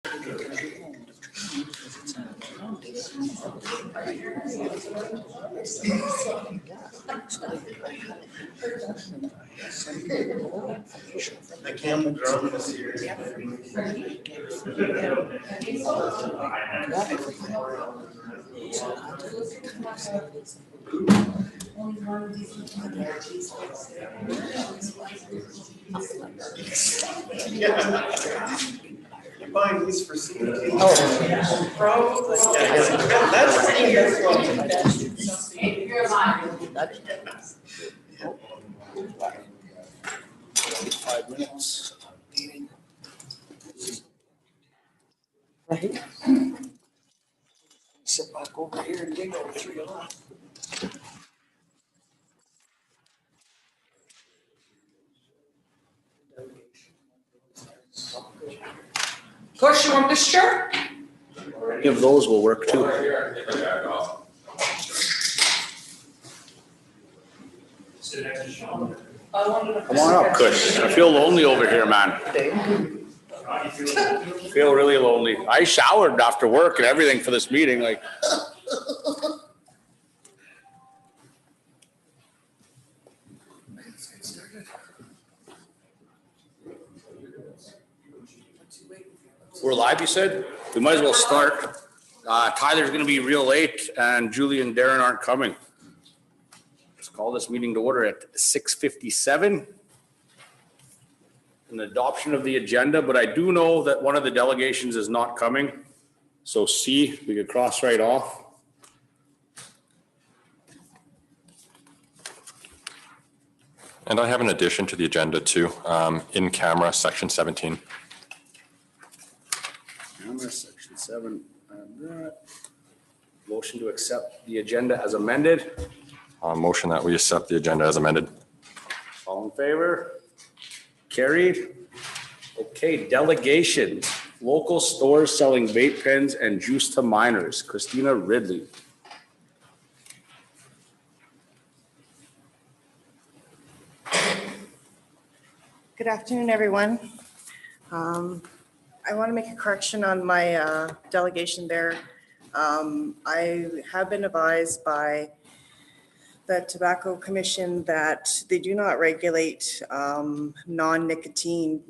The camel drum is here. You're buying these for CBT? Oh, probably. That's 5 minutes. Right? Sit back over here and dig over 3 o'clock. Push, you want this shirt? Any of those will work too. Come on up, Kush. I feel lonely over here, man. I feel really lonely. I showered after work and everything for this meeting, like. We're live, you said? We might as well start. Tyler's gonna be real late and Julie and Darren aren't coming. Let's call this meeting to order at 6:57. An adoption of the agenda, but I do know that one of the delegations is not coming. So C, we could cross right off. And I have an addition to the agenda too, in camera, section 17. Camera, section 7. Motion to accept the agenda as amended. Motion that we accept the agenda as amended. All in favor? Carried. Okay, delegation. Local stores selling vape pens and juice to minors. Christina Ridley. Good afternoon, everyone. I want to make a correction on my delegation there. I have been advised by the Tobacco Commission that they do not regulate non-nicotine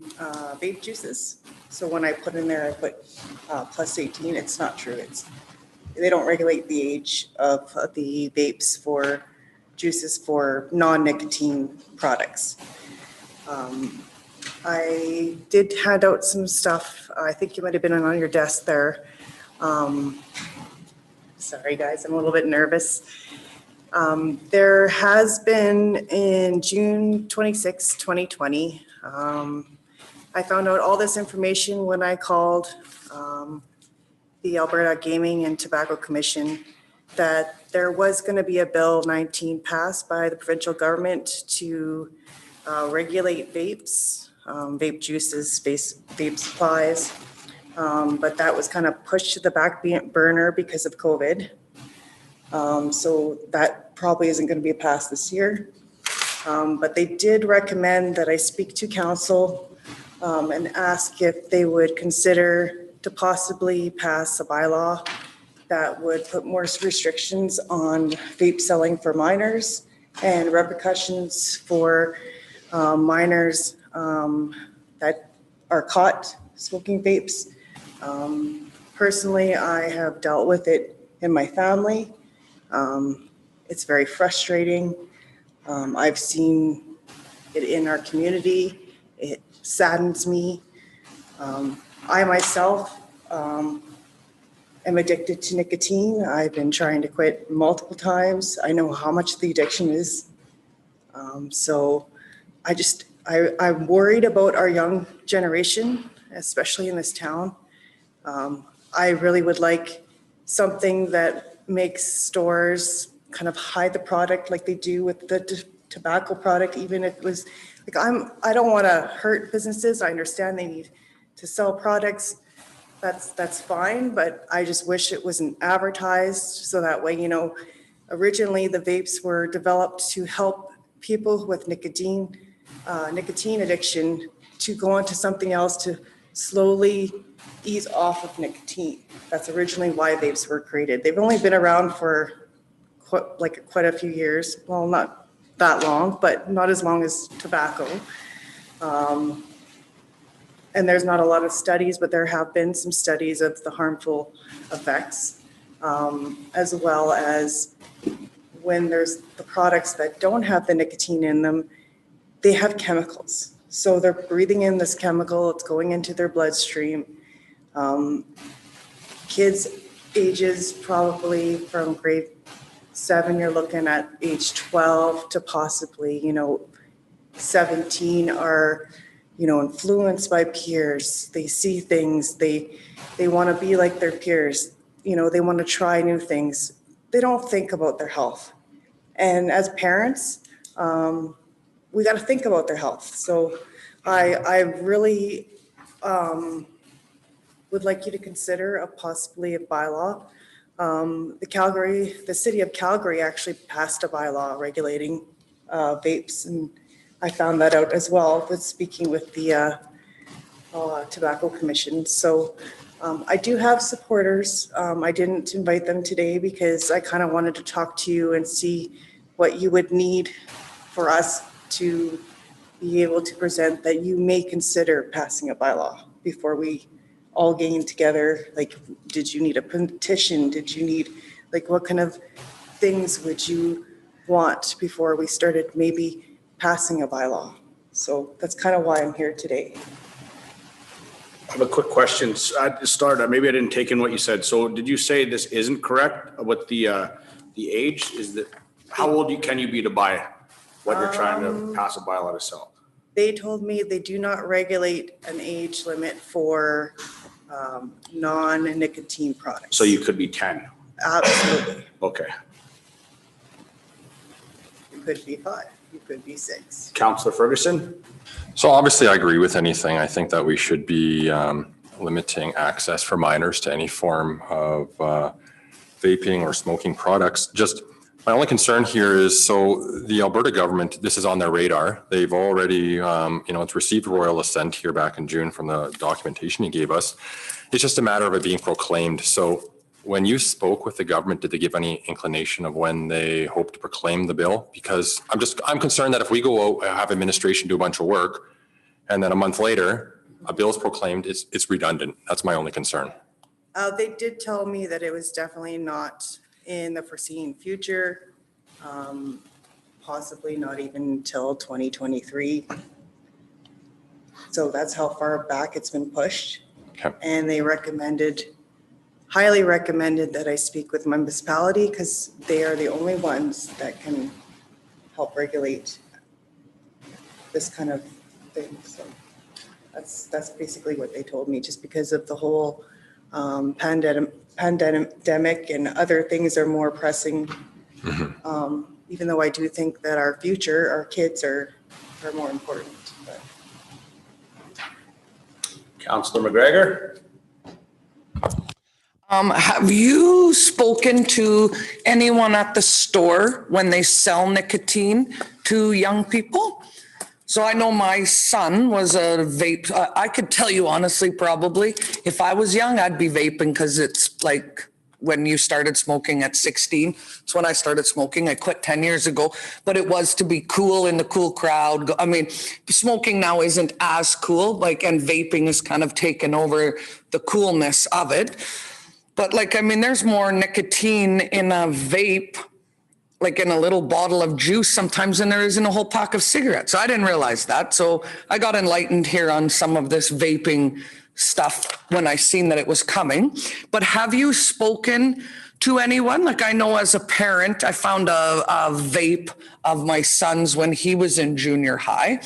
vape juices. So when I put in there, I put plus 18, it's not true. They don't regulate the age of the vapes for juices for non-nicotine products. I did hand out some stuff. I think you might have been on your desk there. Sorry, guys, I'm a little bit nervous. There has been in June 26, 2020, I found out all this information when I called the Alberta Gaming and Tobacco Commission that there was going to be a Bill 19 passed by the provincial government to regulate vapes, vape juices, vape supplies. But that was kind of pushed to the back burner because of COVID. So that probably isn't going to be passed this year. But they did recommend that I speak to council and ask if they would consider to possibly pass a bylaw that would put more restrictions on vape selling for minors and repercussions for minors that are caught smoking vapes. Personally, I have dealt with it in my family. It's very frustrating. I've seen it in our community. It saddens me. I myself am addicted to nicotine. I've been trying to quit multiple times. I know how much the addiction is. So I'm worried about our young generation, especially in this town. I really would like something that makes stores kind of hide the product like they do with the tobacco product, even if it was like, I don't want to hurt businesses. I understand they need to sell products. That's fine, but I just wish it wasn't advertised so that way, originally the vapes were developed to help people with nicotine addiction to go on to something else to slowly ease off of nicotine. That's originally why vapes were created. They've only been around for quite a few years. Well, not that long, but not as long as tobacco. And there's not a lot of studies, but there have been some studies of the harmful effects, as well as when there's the products that don't have the nicotine in them, they have chemicals. So they're breathing in this chemical, it's going into their bloodstream. Kids ages probably from grade 7, you're looking at age 12 to possibly, 17 are, influenced by peers. They see things, they want to be like their peers, they want to try new things. They don't think about their health. And as parents, we got to think about their health. So I really would like you to consider possibly a bylaw. The city of Calgary actually passed a bylaw regulating vapes, and I found that out as well with speaking with the Tobacco Commission. So I do have supporters. I didn't invite them today because I kind of wanted to talk to you and see what you would need for us to be able to present that you may consider passing a bylaw before we all gang together. Like, did you need a petition? Did you need, what kind of things would you want before we started maybe passing a bylaw? So that's kind of why I'm here today. I have a quick question. At the start, maybe I didn't take in what you said. So did you say this isn't correct with the age? Is that, how old can you be to buy what you're trying to pass a bylaw to sell? They told me they do not regulate an age limit for non-nicotine products. So you could be 10. Absolutely. Okay. You could be 5. You could be 6. Councillor Ferguson? So obviously I agree with anything. I think that we should be limiting access for minors to any form of vaping or smoking products. Just my only concern here is, so the Alberta government, this is on their radar. They've already, it's received royal assent here back in June from the documentation you gave us. It's just a matter of it being proclaimed. So when you spoke with the government, did they give any inclination of when they hope to proclaim the bill? Because I'm concerned that if we go out, have administration do a bunch of work, and then a month later, a bill is proclaimed, it's redundant. That's my only concern. They did tell me that it was definitely not in the foreseen future, possibly not even until 2023. So that's how far back it's been pushed. Okay. And they highly recommended that I speak with municipality because they are the only ones that can help regulate this kind of thing. So that's basically what they told me, just because of the whole pandemic and other things are more pressing. Mm-hmm. Even though I do think that our future, our kids are more important. But. Councillor McGregor? Have you spoken to anyone at the store when they sell nicotine to young people? So I know my son was a vape. I could tell you honestly, probably if I was young, I'd be vaping because it's like when you started smoking at 16. It's when I started smoking. I quit 10 years ago, but it was to be cool in the cool crowd. I mean, smoking now isn't as cool, and vaping has kind of taken over the coolness of it. But there's more nicotine in a vape, in a little bottle of juice sometimes than there is in a whole pack of cigarettes. I didn't realize that. So I got enlightened here on some of this vaping stuff when I seen that it was coming. But have you spoken to anyone? I know as a parent, I found a vape of my son's when he was in junior high.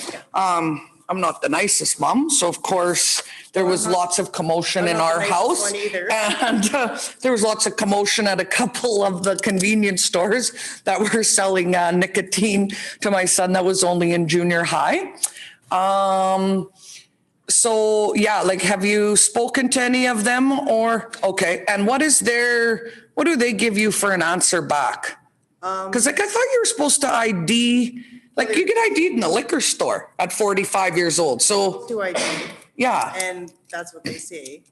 I'm not the nicest mom, so of course there was lots of commotion in our house, and there was lots of commotion at a couple of the convenience stores that were selling nicotine to my son that was only in junior high. So yeah, have you spoken to any of them or, okay. And what do they give you for an answer back? Cause I thought you were supposed to ID, you get ID'd in the liquor store at 45 years old. So do ID. Yeah. And that's what they say.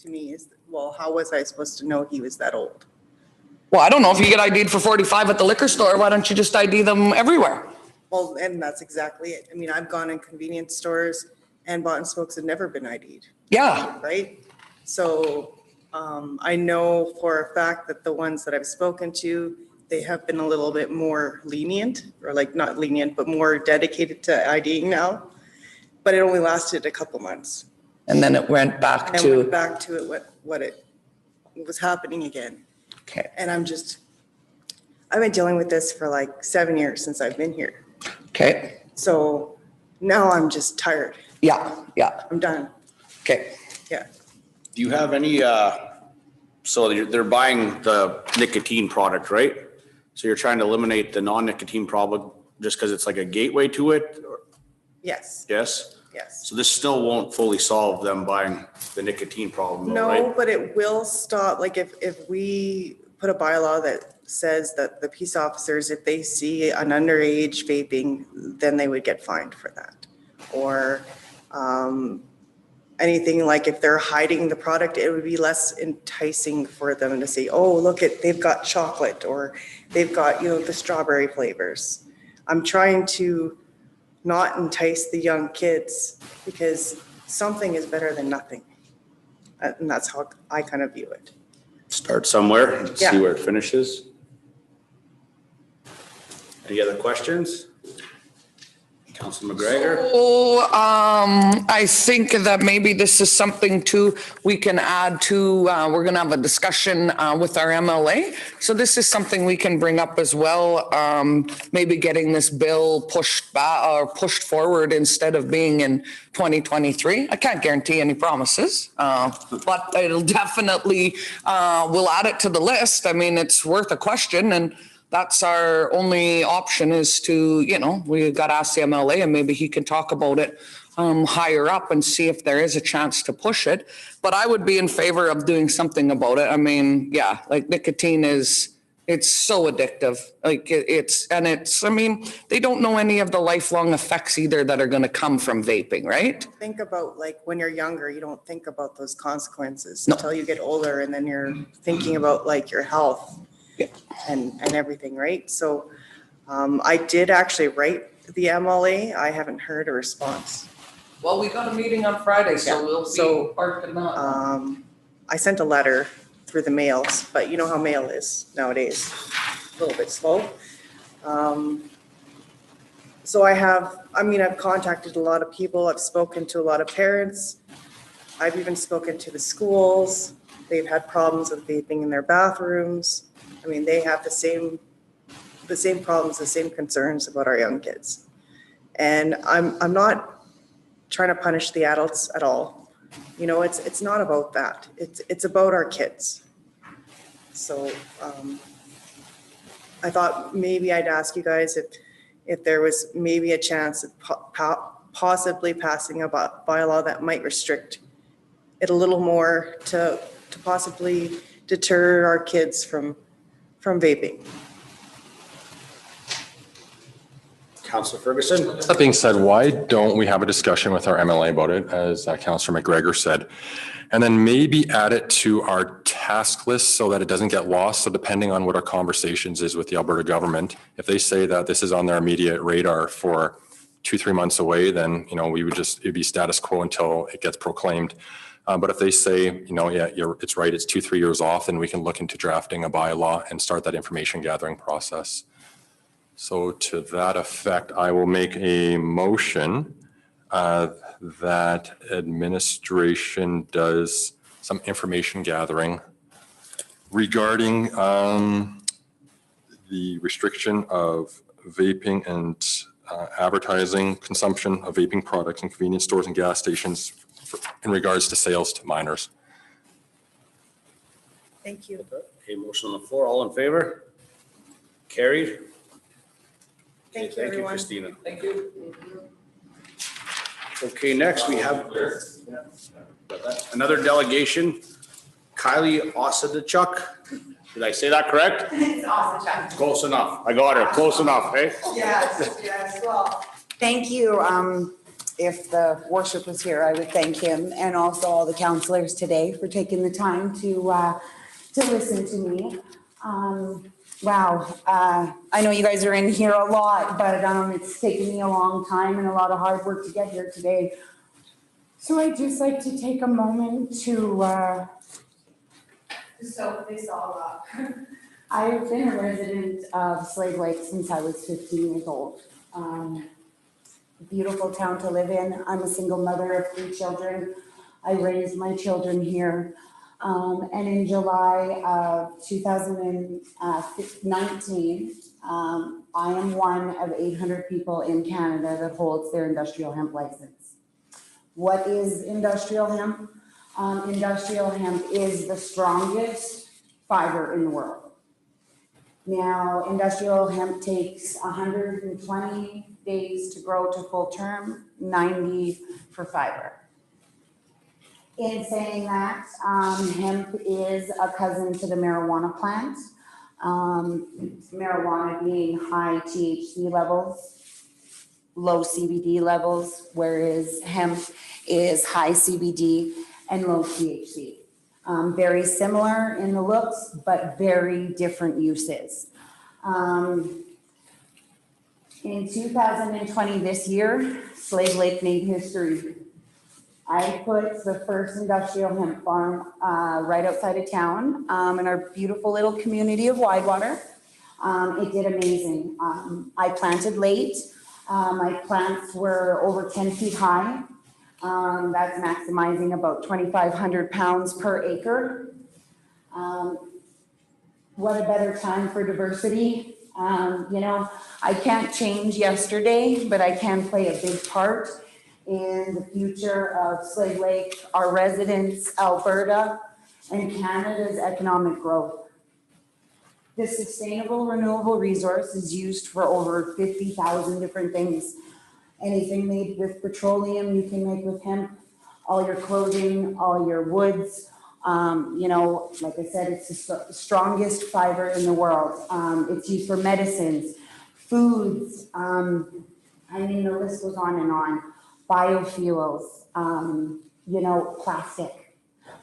to me is, well, how was I supposed to know he was that old? Well, I don't know if you get ID'd for 45 at the liquor store, why don't you just ID them everywhere? Well, and that's exactly it. I mean, I've gone in convenience stores and bought and smokes have never been ID'd, Yeah, right? So I know for a fact that the ones that I've spoken to, they have been a little bit more lenient, or like not lenient, but more dedicated to IDing now. But it only lasted a couple months. and then it went back And I went to, back to it, what it was happening again. okay, And I've been dealing with this for like 7 years since I've been here. okay, So now I'm just tired. yeah, I'm done. okay. Yeah. Do you have any, so they're buying the nicotine product, right? So you're trying to eliminate the non-nicotine problem just because it's like a gateway to it? Or- Yes, Yes? yes. So this still won't fully solve them buying the nicotine problem though, No, right? but it will stop, like if we put a bylaw that says that the peace officers, if they see an underage vaping, then they would get fined for that. Or anything like if they're hiding the product, it would be less enticing for them to say, oh, look at, they've got chocolate or they've got, the strawberry flavors. I'm trying to not entice the young kids because something is better than nothing. And that's how I kind of view it. Start somewhere and see Yeah. where it finishes. Any other questions? Councilor McGregor? Oh, I think that maybe this is something too, we can add to, we're gonna have a discussion, with our MLA. So this is something we can bring up as well, maybe getting this bill pushed back or pushed forward instead of being in 2023. I can't guarantee any promises, but it'll definitely, we'll add it to the list. I mean, it's worth a question, and that's our only option is to, we got to ask the MLA and maybe he can talk about it higher up and see if there is a chance to push it. But I would be in favor of doing something about it. I mean, yeah, like nicotine it's so addictive. Like I mean, they don't know any of the lifelong effects either that are going to come from vaping, right? Think about like when you're younger, you don't think about those consequences No. until you get older and then you're thinking about like your health. Yeah. And everything, right? So I did actually write the MLA. I haven't heard a response. Well, we got a meeting on Friday, so Yeah. we'll So, be parking up. I sent a letter through the mails, but you know how mail is nowadays, a little bit slow. So I've contacted a lot of people. I've spoken to a lot of parents. I've even spoken to the schools. They've had problems with vaping in their bathrooms. I mean, they have the same problems, the same concerns about our young kids. And I'm not trying to punish the adults at all. It's not about that. It's about our kids. So I thought maybe I'd ask you guys if there was maybe a chance of possibly passing a bylaw that might restrict it a little more to possibly deter our kids from vaping. Councilor Ferguson? That being said, why don't we have a discussion with our MLA about it, as Councilor McGregor said, and then maybe add it to our task list so that it doesn't get lost. So depending on what our conversations is with the Alberta government, if they say that this is on their immediate radar for 2-3 months away, then, it'd be status quo until it gets proclaimed. But if they say, yeah, it's right, it's 2-3 years off, then we can look into drafting a bylaw and start that information gathering process. So to that effect, I will make a motion that administration does some information gathering regarding the restriction of vaping and advertising consumption of vaping products in convenience stores and gas stations in regards to sales to minors. Thank you. Okay, motion on the floor. All in favor? Carried. Thank you, Thank you, everyone. Christina. Thank you. Okay, next we have another delegation, Kylie Osadchuk. Did I say that correct? It's awesome. Close enough. I got her. Close enough, eh? Yes, well, thank you. if the worship was here, I would thank him and also all the counselors today for taking the time to listen to me. Wow, I know you guys are in here a lot, but it's taken me a long time and a lot of hard work to get here today. So I'd just like to take a moment to soak this all up. I've been a resident of Slave Lake since I was 15 years old. Beautiful town to live in. I'm a single mother of 3 children. I raised my children here. And in July of 2019, I am one of 800 people in Canada that holds their industrial hemp license. What is industrial hemp? Industrial hemp is the strongest fiber in the world. Now, industrial hemp takes 120 days to grow to full term, 90 for fiber. In saying that, hemp is a cousin to the marijuana plant. Marijuana being high THC levels, low CBD levels, whereas hemp is high CBD and low THC. Very similar in the looks, but very different uses. In 2020, this year, Slave Lake made history. I put the first industrial hemp farm right outside of town in our beautiful little community of Widewater. It did amazing. I planted late. My plants were over 10 feet high. That's maximizing about 2,500 pounds per acre. What a better time for diversity. You know, I can't change yesterday, but I can play a big part in the future of Slave Lake, our residents, Alberta, and Canada's economic growth. This sustainable renewable resource is used for over 50,000 different things. Anything made with petroleum, you can make with hemp, all your clothing, all your woods. You know, like I said, it's the strongest fiber in the world. It's used for medicines, foods. I mean, the list goes on and on. Biofuels, you know, plastic.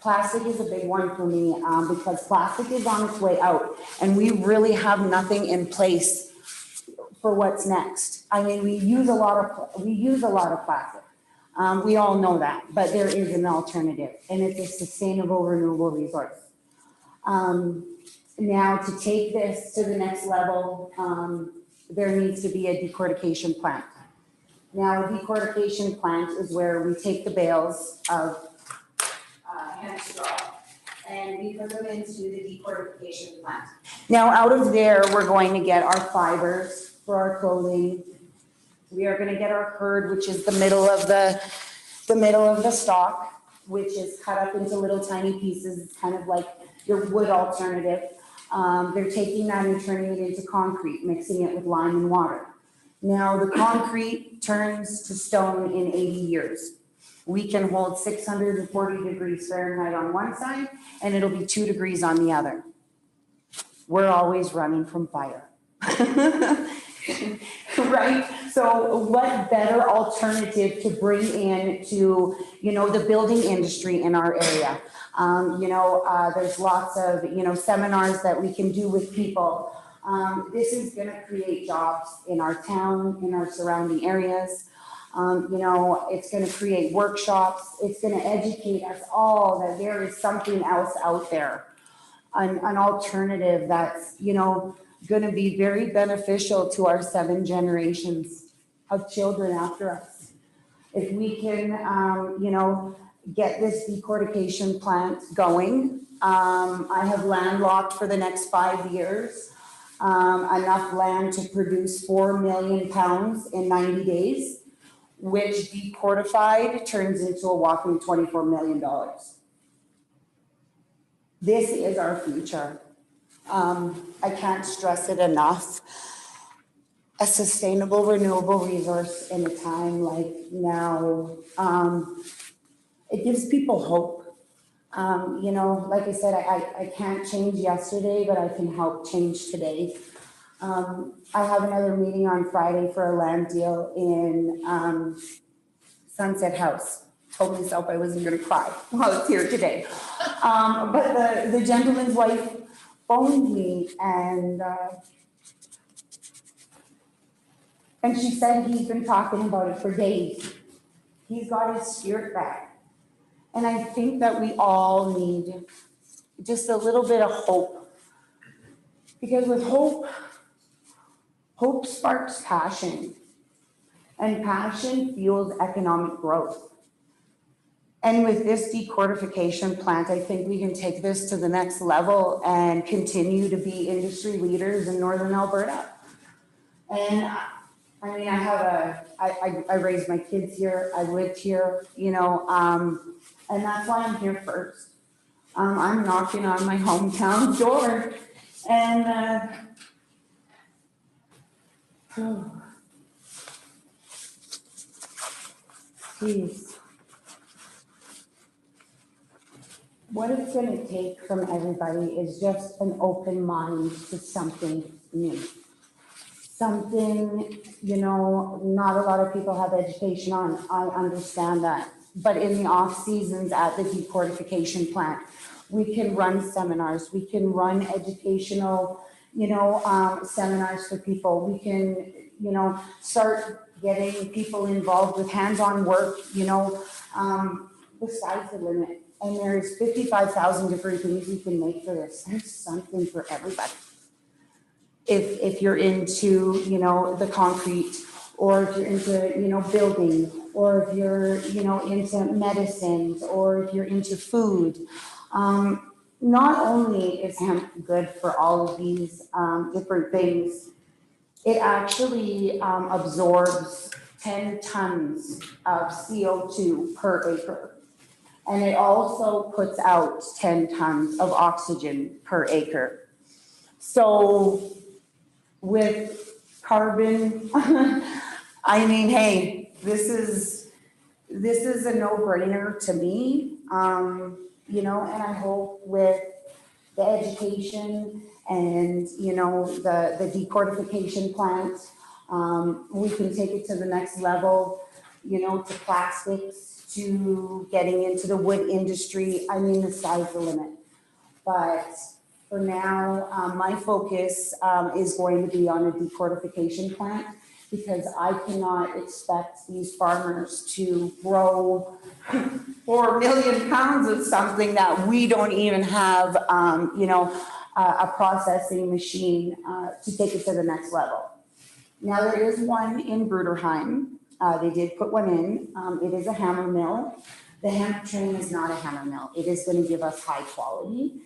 Plastic is a big one for me because plastic is on its way out and we really have nothing in place for what's next. I mean, we use a lot of plastic. We all know that, but there is an alternative and it's a sustainable, renewable resource. Now to take this to the next level, there needs to be a decortication plant. Now, a decortication plant is where we take the bales of hemp straw and we put them into the decortification plant. Now, out of there, we're going to get our fibers for our clothing. We are going to get our hurd, which is the middle of the stalk, which is cut up into little tiny pieces. It's kind of like your wood alternative. They're taking that and turning it into concrete, mixing it with lime and water. Now, the concrete turns to stone in 80 years. We can hold 640 degrees Fahrenheit on one side, and it'll be 2 degrees on the other. We're always running from fire. Right? So what better alternative to bring in to, you know, the building industry in our area? There's lots of, you know, seminars that we can do with people. This is going to create jobs in our town, in our surrounding areas. It's going to create workshops. It's going to educate us all that there is something else out there, an alternative that's, you know, going to be very beneficial to our 7 generations of children after us. If we can, get this decortication plant going, I have land locked for the next 5 years. Enough land to produce 4 million pounds in 90 days, which decortified turns into a whopping $24 million. This is our future. I can't stress it enough. A sustainable, renewable resource in a time like now. It gives people hope. Like I said, I can't change yesterday, but I can help change today. I have another meeting on Friday for a land deal in Sunset House. Told myself I wasn't gonna cry while it's here today. But the gentleman's wife phoned me and she said he's been talking about it for days. He's got his spirit back. And I think that we all need just a little bit of hope. Because with hope, hope sparks passion. And passion fuels economic growth. And with this decortification plant, I think we can take this to the next level and continue to be industry leaders in Northern Alberta. And I mean, I raised my kids here, I lived here, you know, and that's why I'm here first. I'm knocking on my hometown door and, geez. What it's gonna take from everybody is just an open mind to something new. Something, you know, not a lot of people have education on, I understand that. But in the off seasons at the decortification plant, we can run seminars, we can run educational, you know, seminars for people. We can, you know, start getting people involved with hands-on work, you know, the sky's the limit. And there's 55,000 different things you can make for this. There's something for everybody. If you're into, you know, the concrete, or if you're into, you know, building, or if you're, you know, into medicines, or if you're into food. Not only is hemp good for all of these different things, it actually absorbs 10 tons of CO2 per acre. And it also puts out 10 tons of oxygen per acre. So with carbon, I mean, hey, this is a no-brainer to me. You know, and I hope with the education and, you know, the decortification plant, we can take it to the next level, you know, to plastics, to getting into the wood industry. I mean, the sky's the limit. But for now, my focus is going to be on a decortification plant, because I cannot expect these farmers to grow 4 million pounds of something that we don't even have, you know, a processing machine to take it to the next level. Now, there is one in Bruderheim. They did put one in. It is a hammer mill. The hemp train is not a hammer mill. It is going to give us high quality,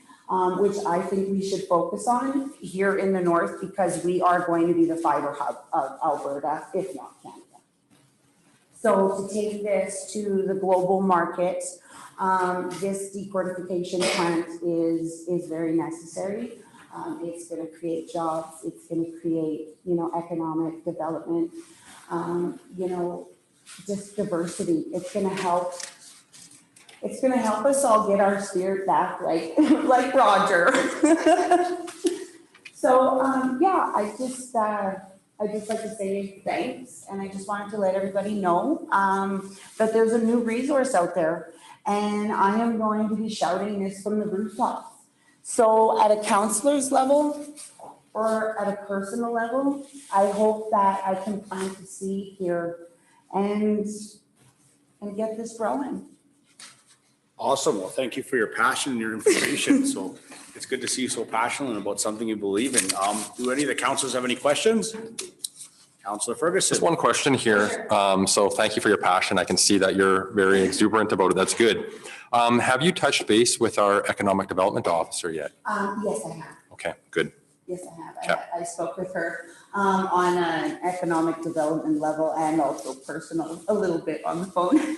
which I think we should focus on here in the north, because we are going to be the fiber hub of Alberta, if not Canada. So to take this to the global market, this decortification plant is very necessary. It's going to create jobs. It's going to create, you know, economic development. You know, just diversity. It's going to help. It's going to help us all get our spirit back, like like Roger. So yeah, I just like to say thanks, and I just wanted to let everybody know that there's a new resource out there, and I am going to be shouting this from the rooftops. So at a councilor's level, or at a personal level, I hope that I can plant a seed here and get this growing. Awesome. Well, thank you for your passion and your information. So it's good to see you so passionate about something you believe in. Do any of the councilors have any questions? Councilor Ferguson. Just one question here. So thank you for your passion. I can see that you're very exuberant about it. That's good. Have you touched base with our economic development officer yet? Yes, I have. Okay, good. Yes, I have. Okay. I spoke with her on an economic development level and also personal, a little bit on the phone.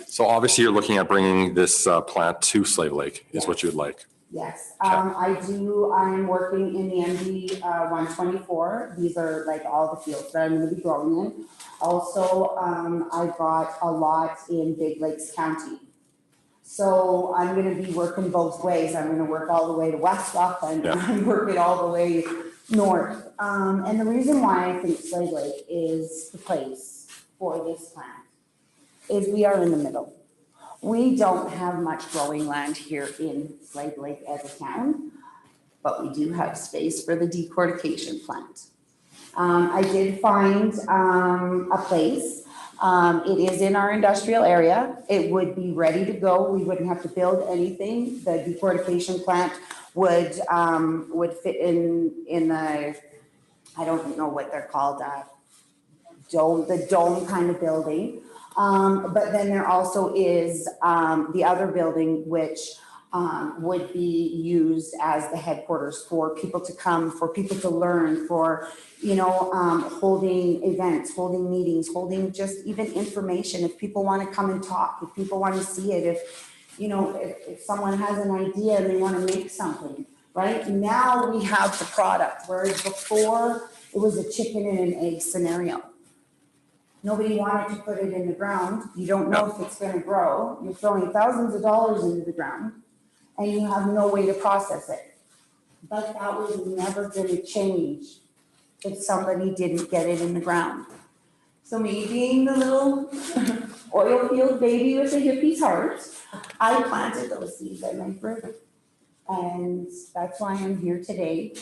So obviously you're looking at bringing this plant to Slave Lake is what you would like. Yes, Okay. I'm working in the MD 124. These are like all the fields that I'm going to be growing in. Also, I've got a lot in Big Lakes County. So I'm going to be working both ways. I'm going to work all the way to Westlock and I'm working all the way north. And the reason why I think Slave Lake is the place for this plant is we are in the middle. We don't have much growing land here in Slave Lake as a town, but we do have space for the decortication plant. I did find a place. It is in our industrial area. It would be ready to go. We wouldn't have to build anything. The decortication plant would fit in the, I don't know what they're called, the dome kind of building. But then there also is the other building, which would be used as the headquarters for people to come, for people to learn, for, holding events, holding meetings, holding just even information. If people want to come and talk, if people want to see it, if someone has an idea and they want to make something, right? Now we have the product, whereas before it was a chicken and an egg scenario. Nobody wanted to put it in the ground. You don't know if it's going to grow. You're throwing thousands of dollars into the ground and you have no way to process it. But that was never going to change if somebody didn't get it in the ground. So me being the little oil field baby with a hippie's heart, I planted those seeds at my fruit. And that's why I'm here today.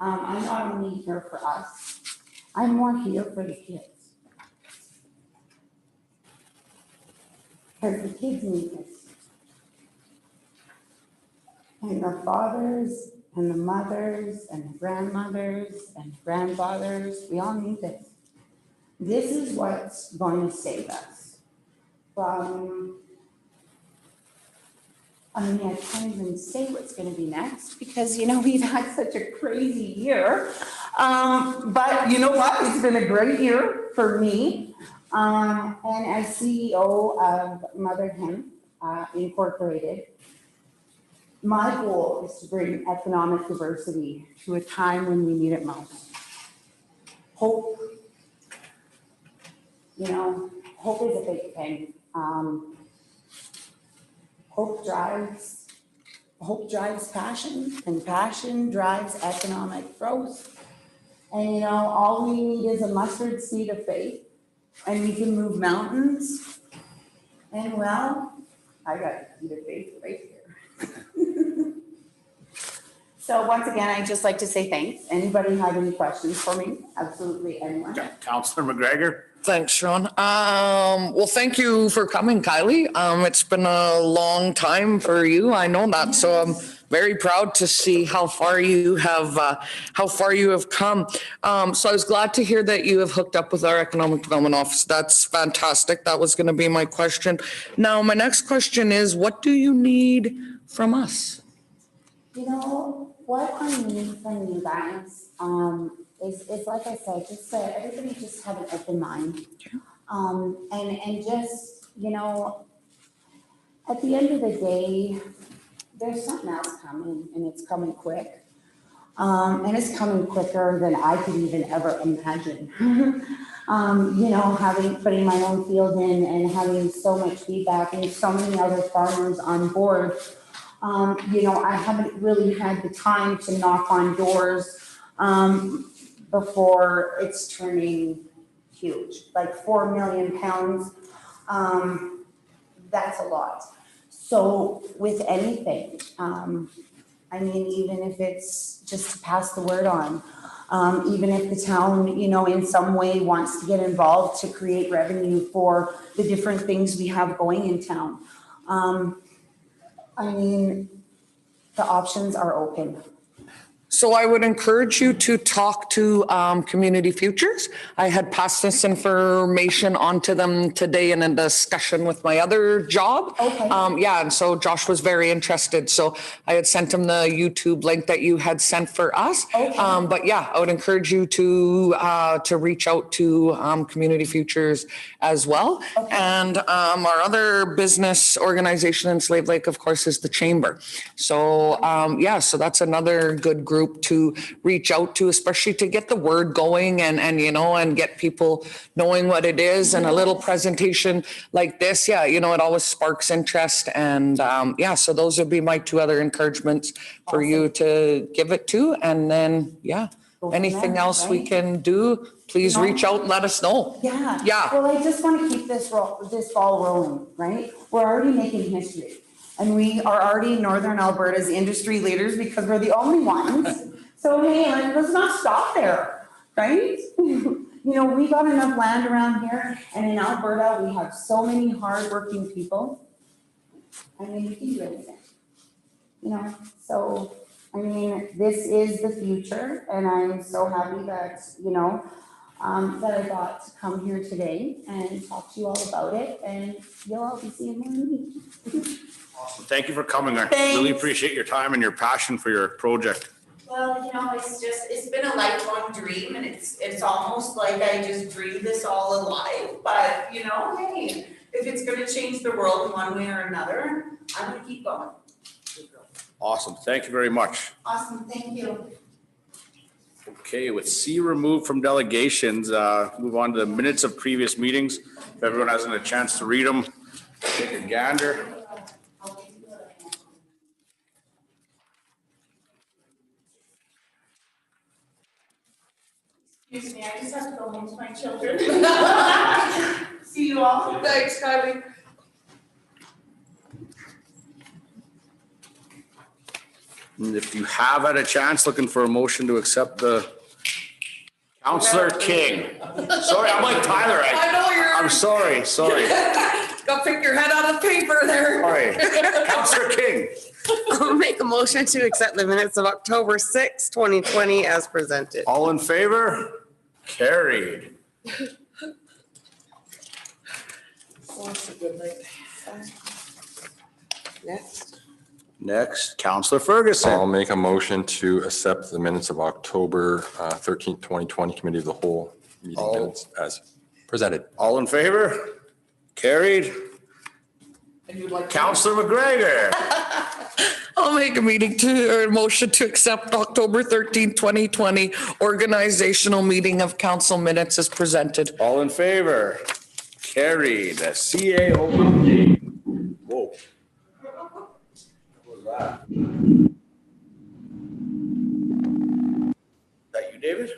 I'm not only here for us, I'm more here for the kids. Because the kids need this. And the fathers and the mothers and the grandmothers and grandfathers, we all need this. This is what's going to save us from, I can't even say what's going to be next because, we've had such a crazy year. But you know what? It's been a great year for me. And as CEO of Mother Hemp Incorporated, my goal is to bring economic diversity to a time when we need it most. Hope, hope is a big thing. Hope drives passion, and passion drives economic growth. And all we need is a mustard seed of faith. And we can move mountains. And well, I got a seed of faith right here. So once again, I'd just like to say thanks. Anybody have any questions for me? Absolutely anyone. Councillor McGregor. Thanks, Sean. Well, thank you for coming, Kylie. It's been a long time for you. I know that. So I'm very proud to see how far you have come. So I was glad to hear that you have hooked up with our Economic Development Office. That's fantastic. That was going to be my question. Now, my next question is, what do you need from us? What I need from you guys, is like I said, just everybody just have an open mind. And just, at the end of the day, there's something else coming and it's coming quick. And it's coming quicker than I could even ever imagine. Putting my own field in and having so much feedback and so many other farmers on board. I haven't really had the time to knock on doors before it's turning huge, like 4 million pounds. That's a lot. So with anything, even if it's just to pass the word on, even if the town, in some way wants to get involved to create revenue for the different things we have going in town. The options are open. So I would encourage you to talk to Community Futures. I had passed this information on to them today in a discussion with my other job. Okay. And so Josh was very interested. So I had sent him the YouTube link that you had sent for us. Okay. I would encourage you to reach out to Community Futures as well. Okay. And our other business organization in Slave Lake, of course, is the Chamber. So so that's another good group to reach out to, especially to get the word going and get people knowing what it is. And a little presentation like this, it always sparks interest. And so those would be my two other encouragements for you to give it to. And then, from anything there, else we right? can do, please You know? reach out and let us know. Yeah. Yeah. Well, I just want to keep this ball rolling, right? We're already making history. And we are already Northern Alberta's industry leaders because we're the only ones. So hey, let's not stop there, right? You know, we got enough land around here, and in Alberta, we have so many hardworking people. I mean, we can do anything. You know, so, I mean, this is the future, and I'm so happy that, you know, that I got to come here today and talk to you all about it, and you'll all be seeing more of me. Awesome. Thank you for coming. I Thanks. really appreciate your time and your passion for your project. Well, you know, it's been a lifelong dream, and it's almost like I just dreamed this all alive, but you know, hey, if it's gonna change the world in one way or another, I'm gonna keep going. Awesome. Thank you very much. Awesome, thank you. Okay, with C removed from delegations, move on to the minutes of previous meetings. If everyone hasn't a chance to read them, take a gander. Excuse me, I just have to go home to my children. See you all. Thanks, Kylie. And if you have had a chance, looking for a motion to accept the Counselor King. Sorry, I'm like Tyler. I know you're. I'm sorry. Go pick your head out of paper there. Sorry. Counselor King. I'll make a motion to accept the minutes of October 6, 2020 as presented. All in favor? Carried. That's a good night. Next, Counselor Ferguson. I'll make a motion to accept the minutes of October 13th, 2020 Committee of the Whole meeting minutes as presented. All in favor? Carried. And you'd like. Counselor McGregor. I'll make a motion to accept October 13th, 2020 organizational meeting of council minutes as presented. All in favor? Carried. CAO update. Whoa. What was that? Is that you, David?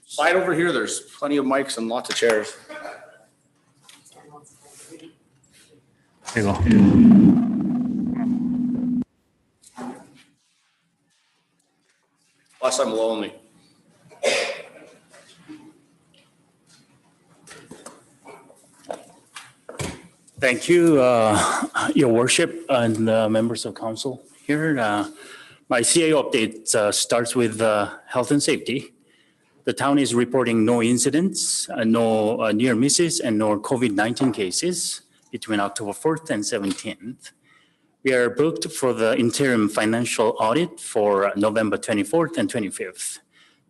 Slide over here. There's plenty of mics and lots of chairs. There you go. Plus, I'm lonely. Thank you, Your Worship and members of council here. My CAO update starts with health and safety. The town is reporting no incidents, no near misses, and no COVID-19 cases between October 4th and 17th. We are booked for the interim financial audit for November 24th and 25th.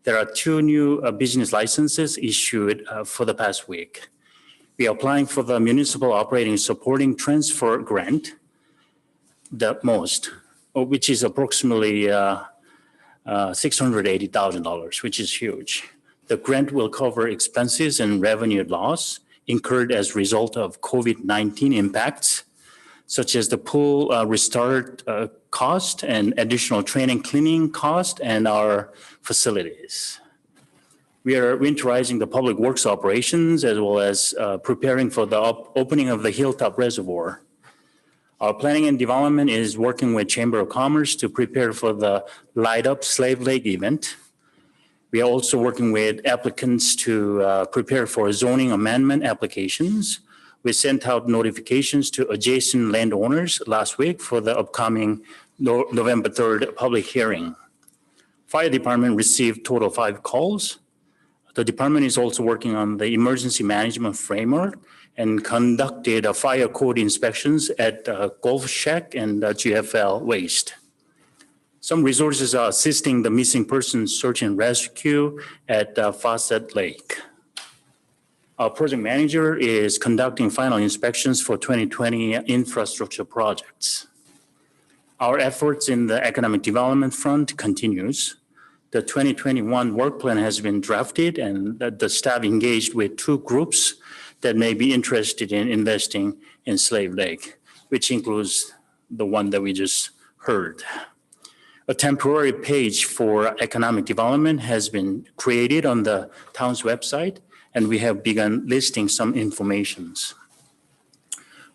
There are 2 new business licenses issued for the past week. We are applying for the Municipal Operating Supporting Transfer Grant, the most, which is approximately $680,000, which is huge. The grant will cover expenses and revenue loss incurred as a result of COVID-19 impacts, such as the pool restart cost and additional training cleaning cost and our facilities. We are winterizing the public works operations as well as preparing for the opening of the Hilltop Reservoir. Our planning and development is working with Chamber of Commerce to prepare for the Light Up Slave Lake event. We are also working with applicants to prepare for zoning amendment applications. We sent out notifications to adjacent landowners last week for the upcoming November 3rd public hearing. Fire department received total 5 calls. The department is also working on the emergency management framework and conducted a fire code inspections at Golf Shack and GFL Waste. Some resources are assisting the missing persons search and rescue at Fcss Lake. Our project manager is conducting final inspections for 2020 infrastructure projects. Our efforts in the economic development front continues. The 2021 work plan has been drafted and the staff engaged with 2 groups that may be interested in investing in Slave Lake, which includes the one that we just heard. A temporary page for economic development has been created on the town's website, and we have begun listing some informations.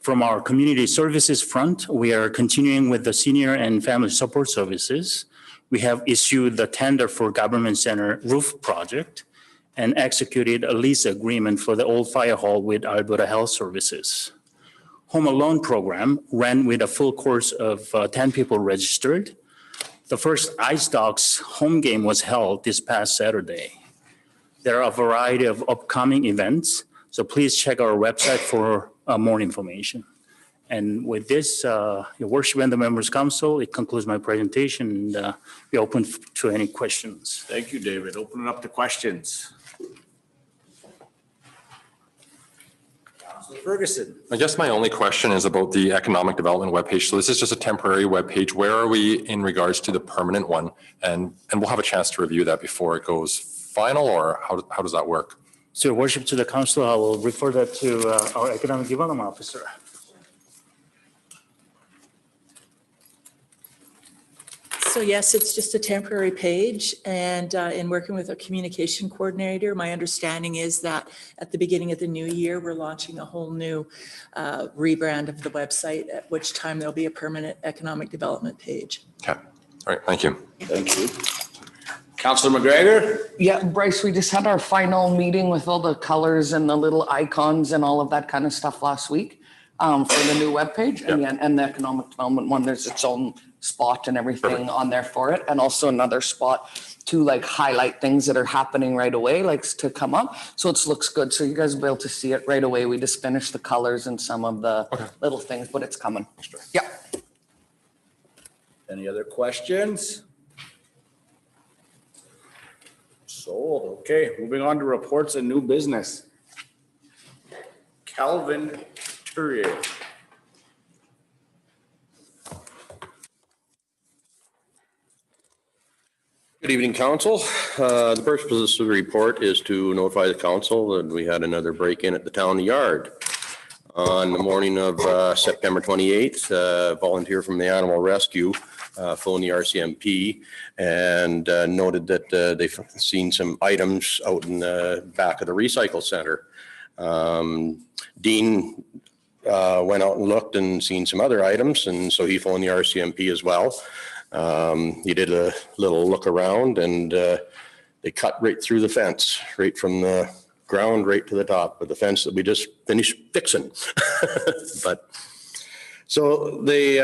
From our community services front, we are continuing with the senior and family support services. We have issued the tender for government center roof project and executed a lease agreement for the old fire hall with Alberta Health Services. Home Alone program ran with a full course of 10 people registered. The first Ice Dogs home game was held this past Saturday. There are a variety of upcoming events, so please check our website for more information. And with this, Your Worship and the Members' Council, it concludes my presentation, and we open to any questions. Thank you, David. Open it up to questions. Councilor Ferguson. I guess my only question is about the economic development webpage. So this is just a temporary webpage. Where are we in regards to the permanent one? And we'll have a chance to review that before it goes final, or how does that work? So, Your Worship, to the Council, I will refer that to our Economic Development Officer. So yes, it's just a temporary page, and in working with a communication coordinator, my understanding is that at the beginning of the new year, we're launching a whole new rebrand of the website, at which time there'll be a permanent economic development page. Okay. All right. Thank you. Thank you. Councilor McGregor. Yeah, Bryce, we just had our final meeting with all the colors and the little icons and all of that kind of stuff last week for the new webpage. And yeah, and the economic development one, there's its own spot and everything on there for it. And also another spot to like highlight things that are happening right away, like to come up. So it looks good. So you guys will be able to see it right away. We just finished the colors and some of the little things, but it's coming. Yeah. Any other questions? Sold. Okay, moving on to reports and new business. Calvin Turier. Good evening, Council. The purpose of this report is to notify the Council that we had another break-in at the town yard. On the morning of September 28th, a volunteer from the Animal Rescue phoned the RCMP and noted that they've seen some items out in the back of the recycle center. Dean went out and looked and seen some other items, and so he phoned the RCMP as well. He did a little look around, and they cut right through the fence, right from the ground right to the top of the fence that we just finished fixing. But so they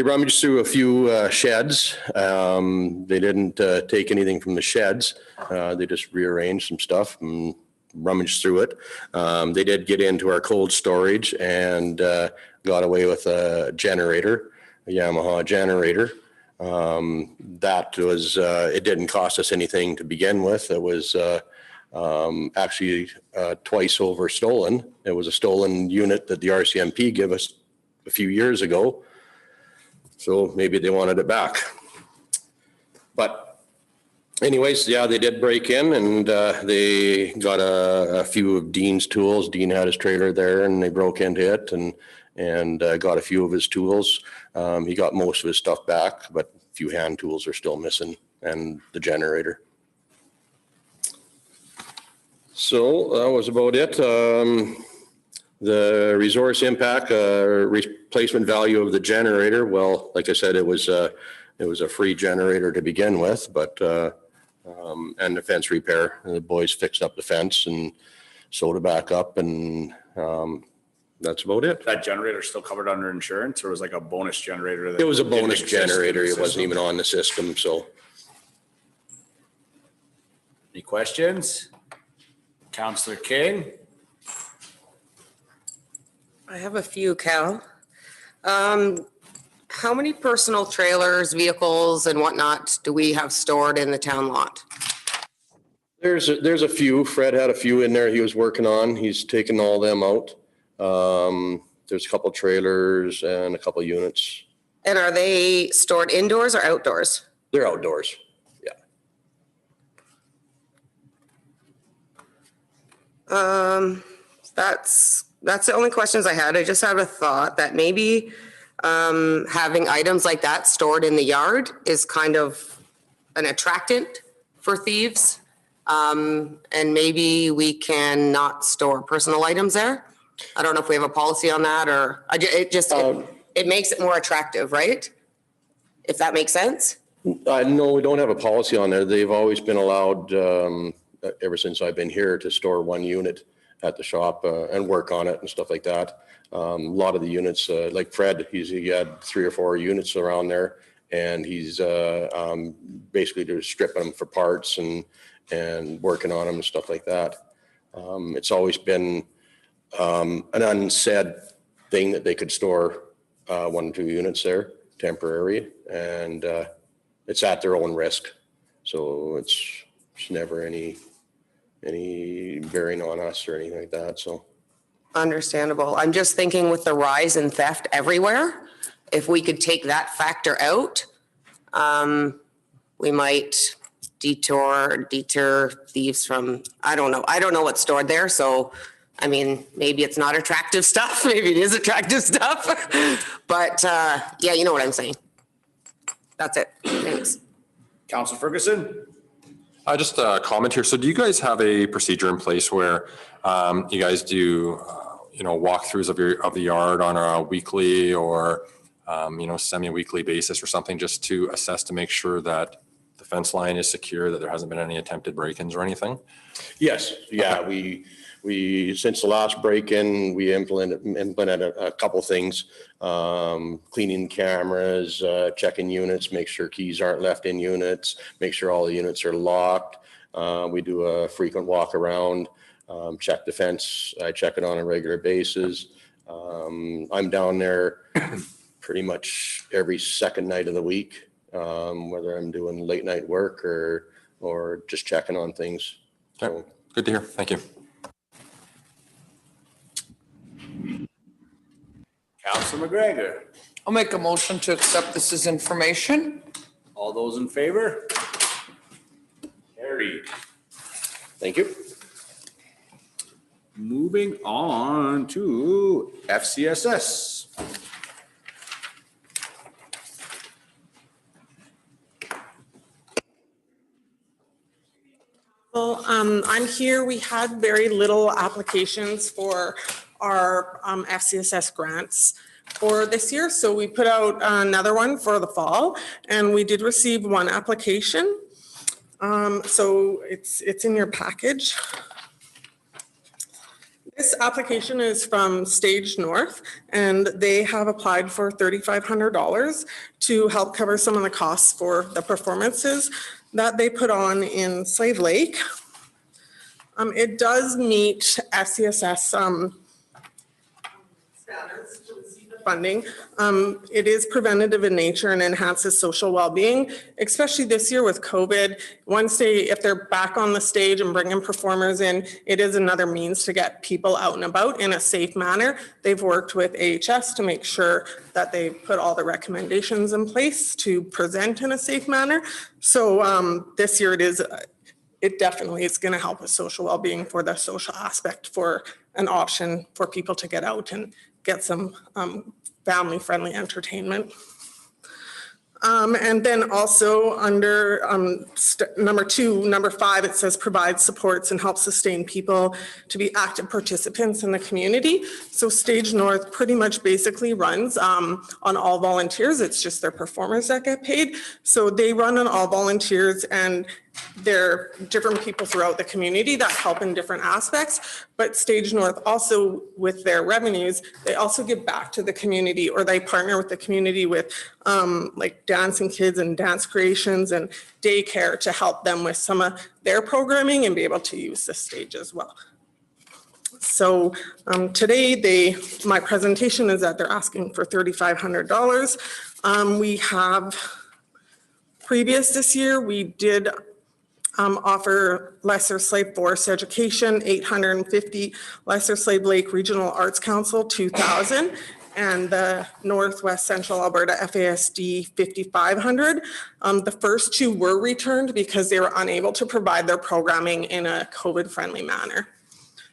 rummaged through a few sheds. They didn't take anything from the sheds. They just rearranged some stuff and rummaged through it. They did get into our cold storage and got away with a generator, a Yamaha generator. That was, it didn't cost us anything to begin with. It was actually twice over stolen. It was a stolen unit that the RCMP gave us a few years ago. So maybe they wanted it back. But anyways, yeah, they did break in, and they got a few of Dean's tools. Dean had his trailer there, and they broke into it and got a few of his tools. He got most of his stuff back, but a few hand tools are still missing, and the generator. So that was about it. The resource impact, replacement value of the generator. Well, like I said, it was a free generator to begin with, but and the fence repair. The boys fixed up the fence and sewed it back up, and that's about it. That generator still covered under insurance, or was like a bonus generator? It was a bonus generator. It wasn't even on the system. So, any questions? Councillor King. I have a few, Cal. How many personal trailers, vehicles and whatnot do we have stored in the town lot? there's a few. Fred had a few in there he was working on. He's taken all them out. There's a couple trailers and a couple units. And are they stored indoors or outdoors? They're outdoors. Yeah. That's the only questions I had. I just had a thought that maybe having items like that stored in the yard is kind of an attractant for thieves. And maybe we can not store personal items there. I don't know if we have a policy on that, or it makes it more attractive, right? If that makes sense? No, we don't have a policy on there. They've always been allowed, ever since I've been here, to store one unit at the shop and work on it and stuff like that. A lot of the units, like Fred, he had 3 or 4 units around there, and he's basically just stripping them for parts and working on them and stuff like that. It's always been an unsaid thing that they could store 1 or 2 units there, temporary, and it's at their own risk. So it's never any bearing on us or anything like that, so. Understandable. I'm just thinking with the rise in theft everywhere, if we could take that factor out, we might deter thieves from, I don't know what's stored there. So, I mean, maybe it's not attractive stuff. Maybe it is attractive stuff. But yeah, you know what I'm saying. That's it. Thanks. Councilor Ferguson? Just a comment here. So do you guys have a procedure in place where you guys do, walkthroughs of the yard on a weekly or, semi-weekly basis or something, just to assess to make sure that the fence line is secure, that there hasn't been any attempted break-ins or anything? Yes, yeah, we since the last break-in, we implemented a couple things, cleaning cameras, checking units, make sure keys aren't left in units, make sure all the units are locked. We do a frequent walk around, check the fence. I check it on a regular basis. I'm down there pretty much every second night of the week, whether I'm doing late night work or just checking on things. Okay. Good to hear. Thank you. Councilor McGregor? I'll make a motion to accept this as information. All those in favor? Carried. Thank you. Moving on to FCSS. Well, I'm here. We had very little applications for our FCSS grants for this year. So we put out another one for the fall, and we did receive 1 application. So it's in your package. This application is from Stage North, and they have applied for $3,500 to help cover some of the costs for the performances that they put on in Slave Lake. It does meet FCSS standards to receive the funding. It is preventative in nature and enhances social well-being, especially this year with COVID. Once if they're back on the stage and bringing performers in, it is another means to get people out and about in a safe manner. They've worked with AHS to make sure that they put all the recommendations in place to present in a safe manner. So this year it definitely is going to help with social well-being for the social aspect, for an option for people to get out and get some family-friendly entertainment. And then also under number 5, it says provide supports and help sustain people to be active participants in the community. So Stage North pretty much basically runs on all volunteers. It's just their performers that get paid. So they run on all volunteers, and there are different people throughout the community that help in different aspects. But Stage North also, with their revenues, they also give back to the community, or they partner with the community with like dancing kids and dance creations and daycare to help them with some of their programming and be able to use the stage as well. So today my presentation is that they're asking for $3,500. We have previous this year, we did offer Lesser Slave Forest education, 850, Lesser Slave Lake Regional Arts Council, 2,000, and the Northwest Central Alberta FASD, 5,500. The first 2 were returned because they were unable to provide their programming in a COVID-friendly manner.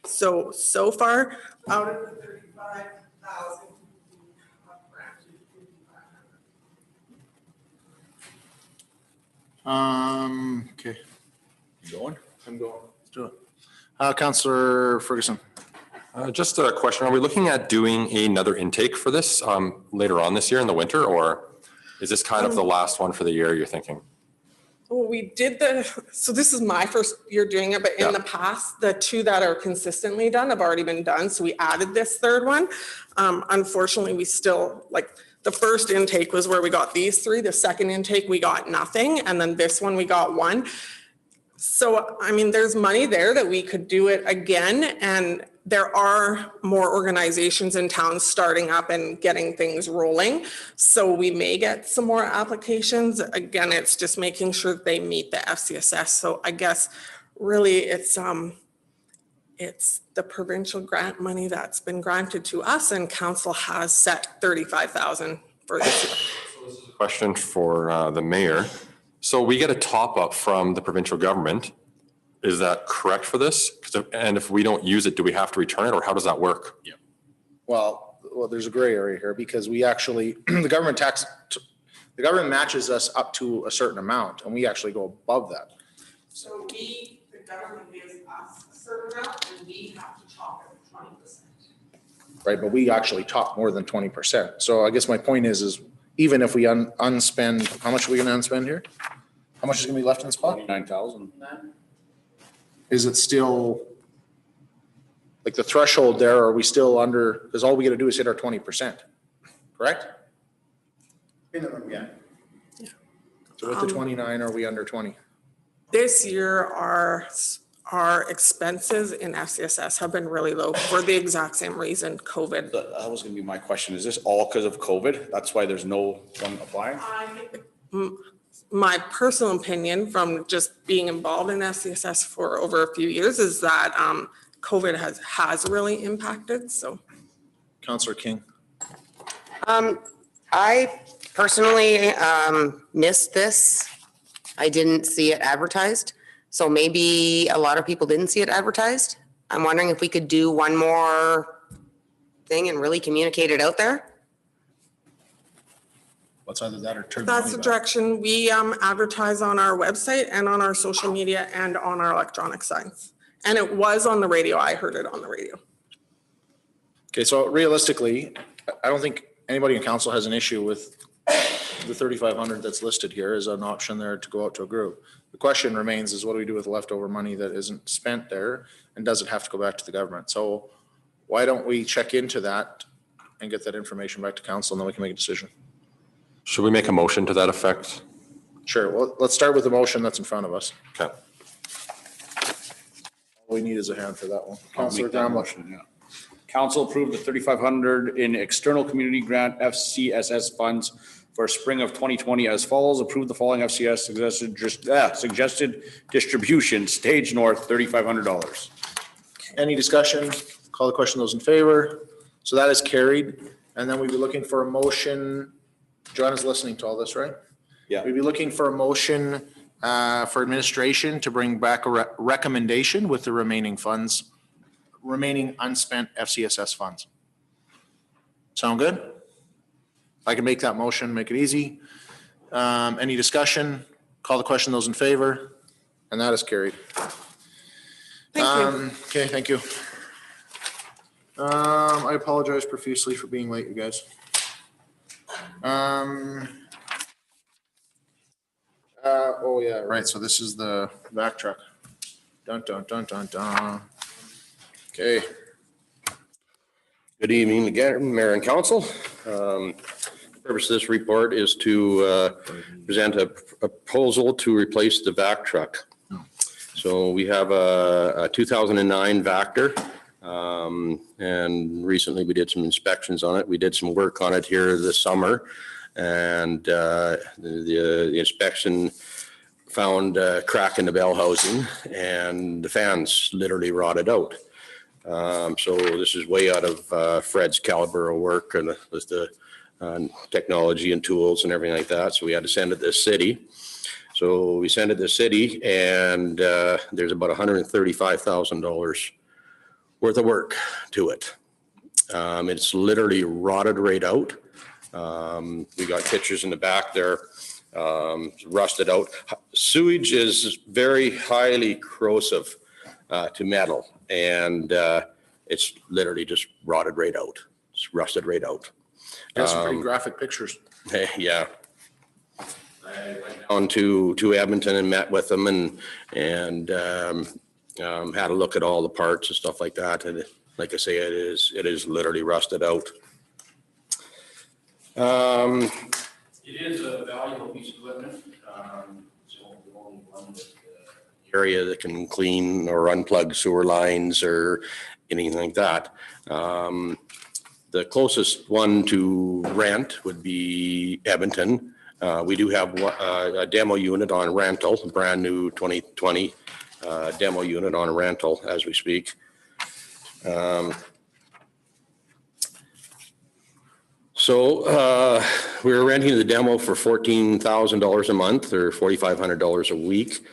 So far, out of the 35,000, we have granted 5,500. Okay, You going? I'm going. Let's do it. Councillor Ferguson. Just a question, are we looking at doing another intake for this later on this year in the winter, or is this kind of the last one for the year you're thinking? Well, we did so this is my first year doing it, but in the past, the two that are consistently done have already been done. So we added this third one. Unfortunately, we still, like, the first intake was where we got these three. The second intake, we got nothing. And then this one, we got one. So, I mean, there's money there that we could do it again. And there are more organizations in town starting up and getting things rolling. So we may get some more applications. Again, it's just making sure that they meet the FCSS. So I guess really it's the provincial grant money that's been granted to us, and council has set 35,000 for this year. So this is a question for the mayor. So we get a top up from the provincial government. Is that correct for this? And if we don't use it, do we have to return it, or how does that work? Yeah. Well, there's a gray area here because we actually, the government matches us up to a certain amount and we actually go above that. So the government gives us a certain amount and we have to chop it 20%. Right, but we actually top more than 20%. So I guess my point is even if we unspend, how much are we gonna unspend here? How much is gonna be left in the spot? 29,000. Is it still, like the threshold there, are we still under, because all we gotta do is hit our 20%, correct? Minimum, yeah. So with the 29, are we under 20? This year, our expenses in FCSS have been really low for the exact same reason, COVID. That was gonna be my question. Is this all because of COVID? That's why there's no one applying? My personal opinion from just being involved in FCSS for over a few years is that COVID has really impacted, so. Councillor King. I personally missed this. I didn't see it advertised. So maybe a lot of people didn't see it advertised. I'm wondering if we could do one more thing and really communicate it out there. What's either that or turn the money That's the back? direction. We advertise on our website and on our social media and on our electronic signs. And it was on the radio. I heard it on the radio. Okay, so realistically, I don't think anybody in council has an issue with the 3,500 that's listed here as an option there to go out to a group. The question remains is what do we do with leftover money that isn't spent there, and does it have to go back to the government? So why don't we check into that and get that information back to council, and then we can make a decision? Should we make a motion to that effect? Sure, well, let's start with the motion that's in front of us. Okay. All we need is a hand for that one. I'll Councillor make that Gramlich. motion, yeah. Council approved the 3,500 in external community grant FCSS funds for spring of 2020 as follows. Approve the following FCS suggested distribution, Stage North, $3,500. Any discussion? Call the question, those in favor. So that is carried. And then we'd be looking for a motion. Joanna's listening to all this, right? Yeah. We'd be looking for a motion for administration to bring back a recommendation with the remaining funds, remaining unspent FCSS funds. Sound good? I can make that motion, make it easy. Any discussion? Call the question, those in favor, and that is carried. Thank you. Okay, thank you. I apologize profusely for being late, you guys. Oh yeah, right, so this is the vac truck. Dun, dun, dun, dun, dun. Okay. Good evening again, Mayor and Council. Purpose of this report is to present a proposal to replace the vac truck. So we have a 2009 Vector, and recently we did some inspections on it. We did some work on it here this summer, and the inspection found a crack in the bell housing, and the fans literally rotted out. So this is way out of Fred's caliber of work and with the technology and tools and everything like that. So we had to send it to the city. So we sent it to the city, and there's about $135,000 worth of work to it. It's literally rotted right out. We got pictures in the back there, rusted out. Sewage is very highly corrosive to metal, and it's literally just rotted right out. It's rusted right out. Got some pretty graphic pictures. Yeah. I went down to Edmonton and met with them and had a look at all the parts and stuff like that. And like I say, it is literally rusted out. It is a valuable piece of equipment. It's the only one with the area that can clean or unplug sewer lines or anything like that. The closest one to rent would be Edmonton. We do have a demo unit on rental, a brand new 2020 demo unit on rental as we speak. So we were renting the demo for $14,000 a month or $4,500 a week.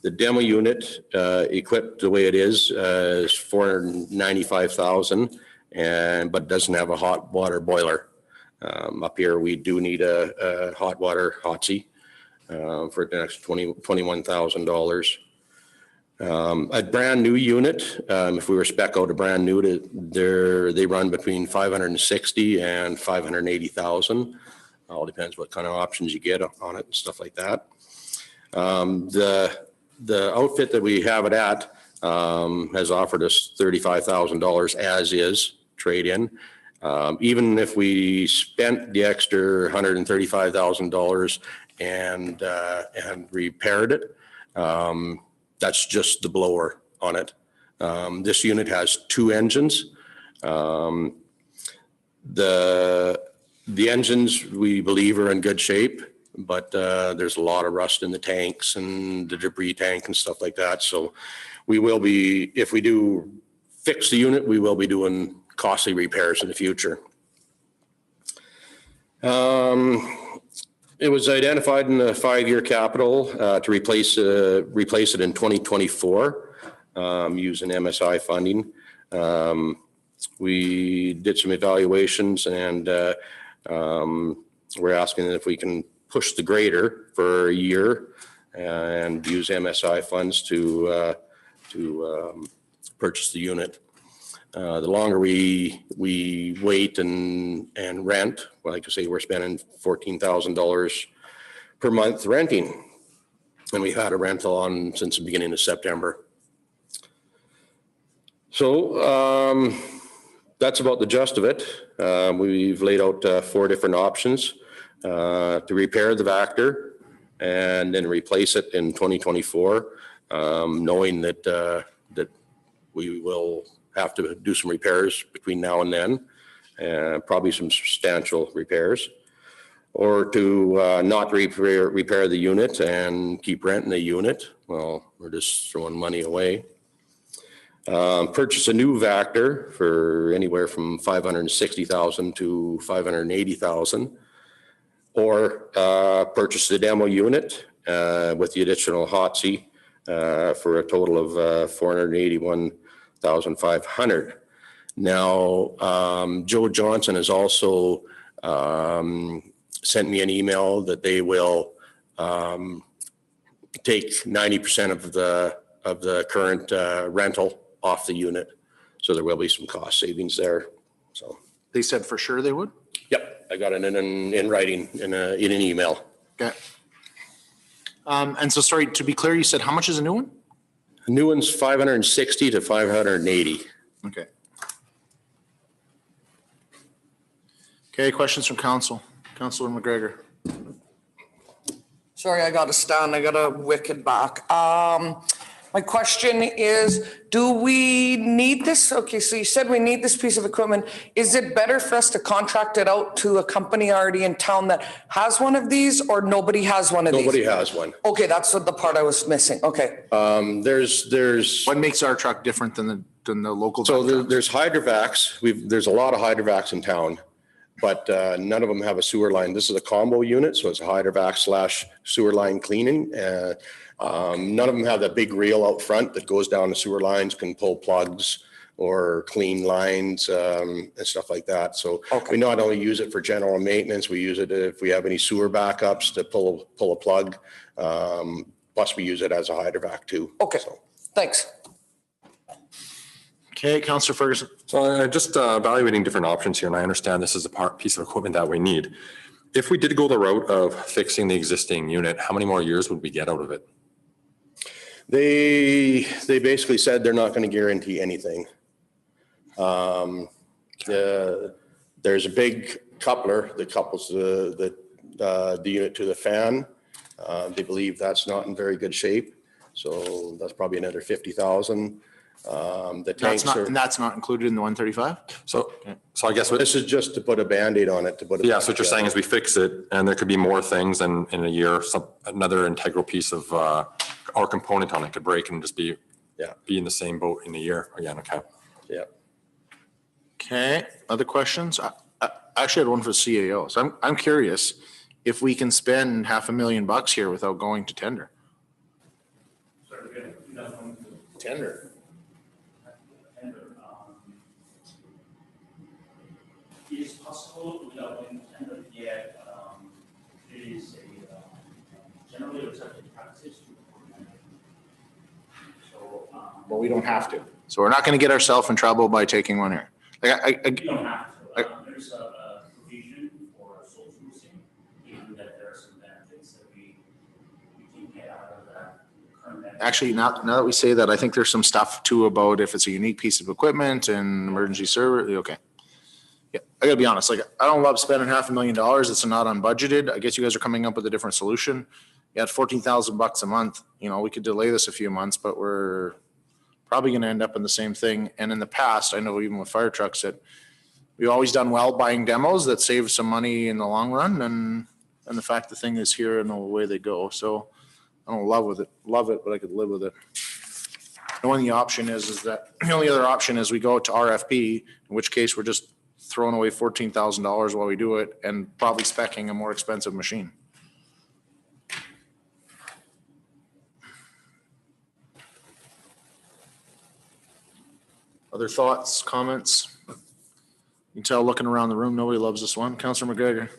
The demo unit equipped the way it is $495,000, but doesn't have a hot water boiler. Up here, we do need a hot water hotsy for the next $21,000. A brand new unit, if we were spec out a brand new, they run between $560,000 and $580,000. All depends what kind of options you get on it and stuff like that. The outfit that we have it at has offered us $35,000 as is trade-in. Even if we spent the extra $135,000 and repaired it, that's just the blower on it. This unit has 2 engines. The engines we believe are in good shape, but there's a lot of rust in the tanks and the debris tank and stuff like that. So we will be, if we do fix the unit, we will be doing costly repairs in the future. It was identified in the 5-year capital to replace it in 2024 using MSI funding. We did some evaluations and we're asking if we can push the grader for a year and use MSI funds to purchase the unit. The longer we wait and rent, well, like I say, we're spending $14,000 per month renting. And we've had a rental on since the beginning of September. So that's about the gist of it. We've laid out 4 different options to repair the Vector and then replace it in 2024, knowing that we will have to do some repairs between now and then, probably some substantial repairs, or to not repair the unit and keep renting the unit. Well, we're just throwing money away. Purchase a new Vector for anywhere from $560,000 to $580,000, or purchase the demo unit with the additional hotsy for a total of $481,500. Now, Joe Johnson has also sent me an email that they will take 90% of the current rental off the unit. So there will be some cost savings there. So They said for sure they would? yep, I got it in writing in an email. Okay. And so, sorry, to be clear, you said how much is a new one? The new one's 560 to 580. Okay. Okay, questions from council? Councilor McGregor. Sorry, I got to stand. I got a wicked back. My question is, do we need this? Okay, so you said we need this piece of equipment. Is it better for us to contract it out to a company already in town that has one of these, or nobody has one of these? Nobody has one. Okay, that's what the part I was missing. Okay. There's What makes our truck different than the local? So truck? there's hydrovacs. There's a lot of hydrovacs in town. but none of them have a sewer line. This is a combo unit, so it's a hydrovac / sewer line cleaning. None of them have that big reel out front that goes down the sewer lines, can pull plugs or clean lines and stuff like that. So we not only use it for general maintenance, we use it if we have any sewer backups to pull a plug. Plus we use it as a hydrovac too. Okay, So. thanks. Okay, Councillor Ferguson. So I'm just evaluating different options here, and I understand this is a piece of equipment that we need. If we did go the route of fixing the existing unit, how many more years would we get out of it? They basically said they're not going to guarantee anything. There's a big coupler that couples the unit to the fan. They believe that's not in very good shape, so that's probably another 50,000. The tanks And that's not included in the 135? So I guess this is just to put a Band-Aid on it, to put it. yeah, so what you're saying is we fix it and there could be more things, and in a year, another integral piece of our component on it could break and just be in the same boat in a year again. Okay. Yeah. Okay, other questions? I actually had one for the CAO. So I'm curious if we can spend $500,000 here without going to tender. Tender. It is possible without going to tender yet. It is a generally accepted practice to coordinate. So, But we don't have to. So we're not going to get ourselves in trouble by taking one here. Like you don't have to. There's a provision for sole sourcing, given that there are some benefits that we can get out of that current benefit. Actually, now that we say that, I think there's some stuff too about if it's a unique piece of equipment and emergency server. Okay. Yeah, I gotta be honest, like, I don't love spending $500,000. It's not unbudgeted. I guess you guys are coming up with a different solution. You had $14,000 a month. You know, we could delay this a few months, but we're probably gonna end up in the same thing. And in the past, I know even with fire trucks that we've always done well buying demos that save some money in the long run. And the fact the thing is here and the way they go. So I don't love it, but I could live with it. The only option is that the only other option is we go to RFP, in which case we're just throwing away $14,000 while we do it and probably speccing a more expensive machine. Other thoughts, comments? You can tell looking around the room, nobody loves this one. Councillor McGregor.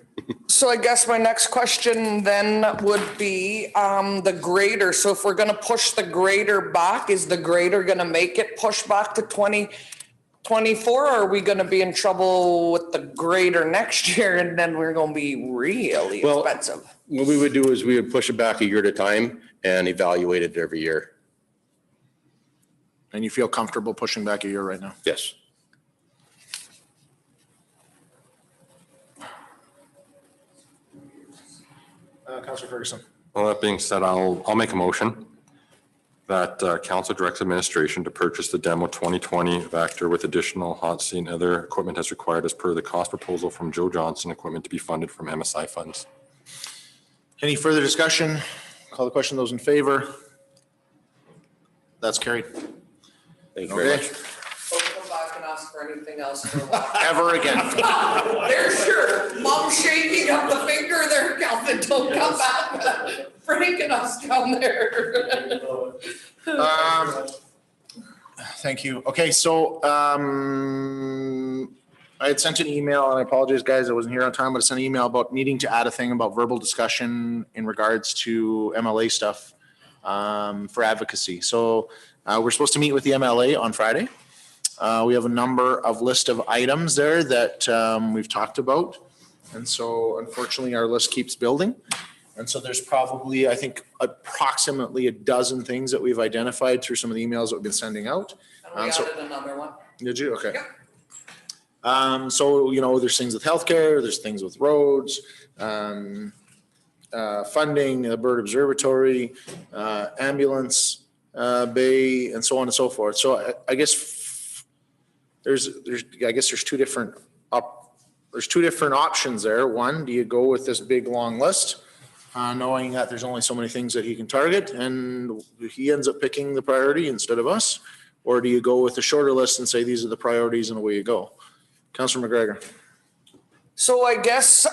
So I guess my next question then would be the grader. So if we're gonna push the grader back, is the grader gonna make it push back to 2024? Or are we gonna be in trouble with the grader next year and then we're gonna be really expensive? What we would do is we would push it back a year at a time and evaluate it every year. And you feel comfortable pushing back a year right now? Yes. Councillor Ferguson. Well, that being said, I'll make a motion that council directs administration to purchase the demo 2020 Vector with additional hot seat and other equipment as required as per the cost proposal from Joe Johnson equipment to be funded from MSI funds. Any further discussion? Call the question. Those in favor? That's carried. Thank you very much. Don't come back and ask for anything else for a while. Ever again. There's your mom shaking up the finger there, Calvin. Don't come back freaking us down there. Thank you. Okay, so I had sent an email, and I apologize, guys, I wasn't here on time, but I sent an email about needing to add a thing about verbal discussion in regards to MLA stuff for advocacy. So we're supposed to meet with the MLA on Friday. We have a number of list of items there that we've talked about. And so unfortunately, our list keeps building. And so there's probably, I think, approximately a dozen things that we've identified through some of the emails that we've been sending out. And we added another one. Did you? Okay. Yep. So, you know, there's things with healthcare, there's things with roads, funding, the bird observatory, ambulance bay, and so on and so forth. So I guess there's two different options there. One, do you go with this big long list, knowing that there's only so many things that he can target, and he ends up picking the priority instead of us? Or do you go with a shorter list and say these are the priorities and away you go? Councillor McGregor. So I guess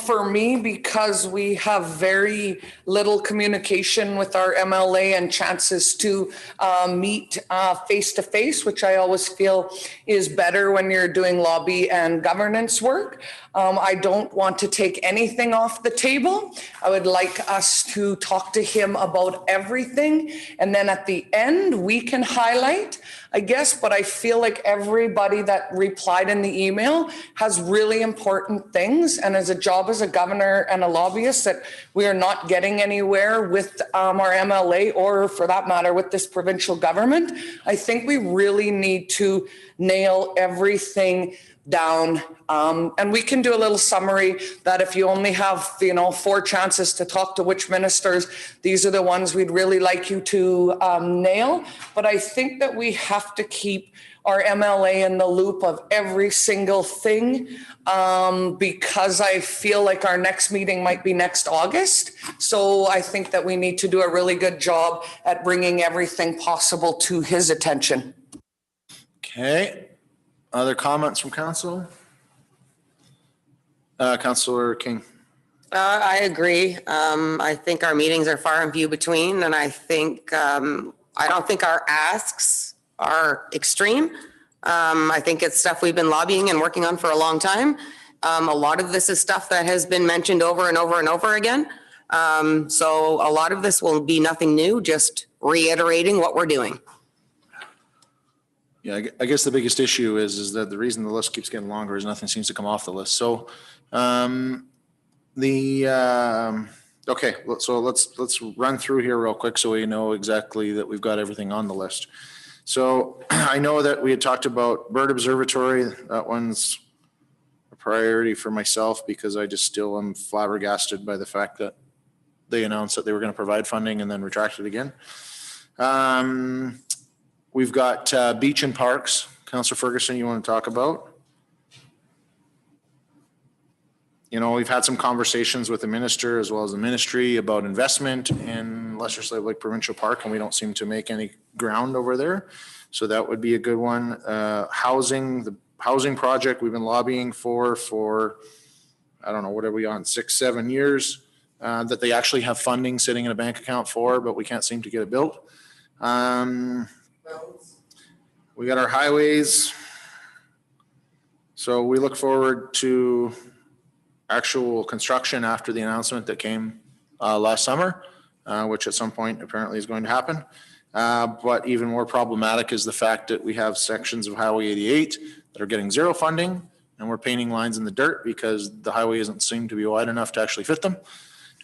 for me, because we have very little communication with our MLA and chances to meet face to face, which I always feel is better when you're doing lobby and governance work. I don't want to take anything off the table. I would like us to talk to him about everything. And then at the end, we can highlight, I guess, but I feel like everybody that replied in the email has really important things. And as a job as a governor and a lobbyist, that we are not getting anywhere with our MLA, or for that matter, with this provincial government. I think we really need to nail everything down. And we can do a little summary that if you only have, 4 chances to talk to which ministers, these are the ones we'd really like you to nail. But I think that we have to keep our MLA in the loop of every single thing, because I feel like our next meeting might be next August. So I think that we need to do a really good job at bringing everything possible to his attention. Okay. Other comments from council? Councillor King. I agree. I think our meetings are far and few between, and I think, I don't think our asks are extreme. I think it's stuff we've been lobbying and working on for a long time. A lot of this is stuff that has been mentioned over and over and over again. So a lot of this will be nothing new, just reiterating what we're doing. Yeah, I guess the biggest issue is that the reason the list keeps getting longer is nothing seems to come off the list. So, okay, so let's run through here real quick so we know exactly that we've got everything on the list. So I know that we had talked about Bird Observatory. That one's a priority for myself because I just still am flabbergasted by the fact that they announced that they were going to provide funding and then retracted again. We've got beach and parks. Councillor Ferguson, you want to talk about? We've had some conversations with the minister as well as the ministry about investment in Lesser Slave Lake Provincial Park, and we don't seem to make any ground over there. So that would be a good one. Housing, the housing project we've been lobbying for, I don't know, what are we on, 6-7 years, that they actually have funding sitting in a bank account for, but we can't seem to get it built. We got our highways. So we look forward to actual construction after the announcement that came last summer, which at some point apparently is going to happen. But even more problematic is the fact that we have sections of Highway 88 that are getting zero funding, and we're painting lines in the dirt because the highway doesn't seem to be wide enough to actually fit them.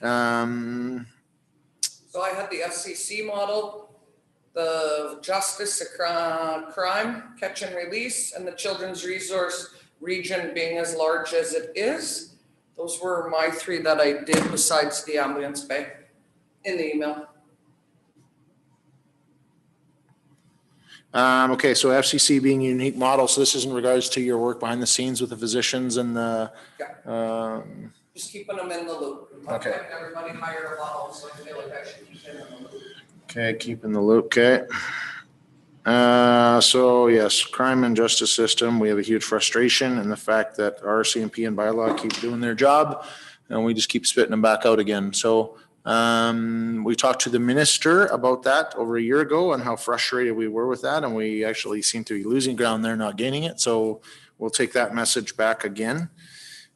So I had the FCC model, the justice, crime, catch and release, and the children's resource region being as large as it is. Those were my 3 that I did besides the ambulance bay in the email. Okay, so FCC being a unique model. So this is in regards to your work behind the scenes with the physicians and the. Yeah. Just keeping them in the loop. Okay. Everybody hired a model, so I feel like I should keep them in the loop. Okay, keeping the loop. Okay. So yes, crime and justice system. We have a huge frustration in the fact that RCMP and bylaw keep doing their job, and we just keep spitting them back out again. So we talked to the minister about that over a year ago and how frustrated we were with that, and we actually seem to be losing ground there, not gaining it. So we'll take that message back again.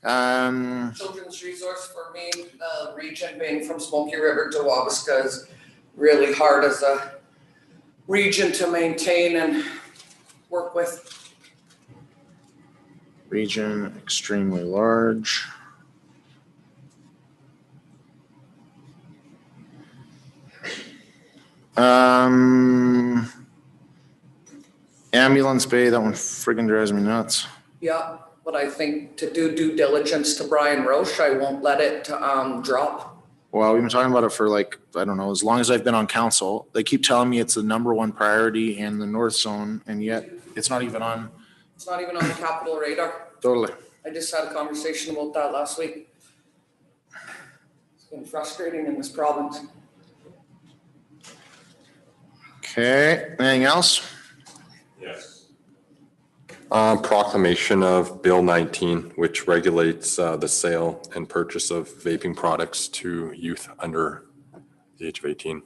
Children's resource for me, region being from Smoky River to Wabasca is really hard as a region to maintain and work with. Region extremely large. Ambulance bay, that one friggin' drives me nuts. Yeah, but I think to do due diligence to Brian Roche, I won't let it drop. Well, we've been talking about it for like, I don't know, as long as I've been on council. They keep telling me it's the #1 priority in the North Zone, and yet it's not even on. It's not even on the capital radar. Totally. I just had a conversation about that last week. It's been frustrating in this province. Okay, anything else? Yes. Proclamation of Bill 19, which regulates the sale and purchase of vaping products to youth under the age of 18.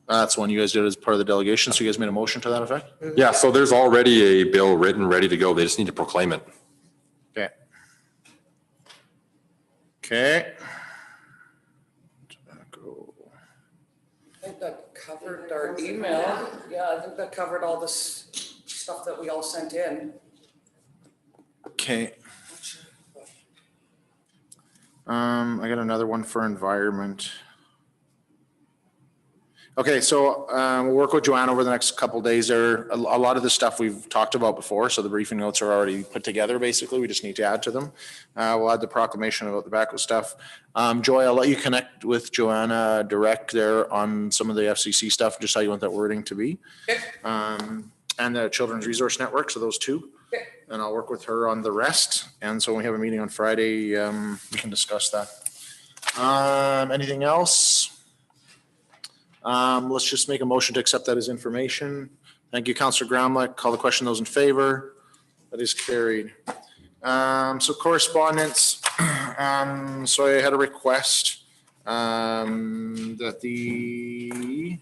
That's one you guys did as part of the delegation. So you guys made a motion to that effect? Yeah, so there's already a bill written, ready to go. They just need to proclaim it. Okay. Okay. I think that covered our email. Yeah, I think that covered all this stuff that we all sent in. Okay. I got another one for environment. Okay, so we'll work with Joanna over the next couple of days. There, a lot of the stuff we've talked about before, so the briefing notes are already put together, basically. We just need to add to them. We'll add the proclamation about the tobacco stuff. Joy, I'll let you connect with Joanna direct there on some of the FCC stuff, just how you want that wording to be. Okay. And the Children's Resource Network, so those two. Okay. And I'll work with her on the rest. And so when we have a meeting on Friday, we can discuss that. Anything else? Let's just make a motion to accept that as information. Thank you, Councillor Gramlich. Call the question. Those in favor? That is carried. So correspondence. So I had a request that the,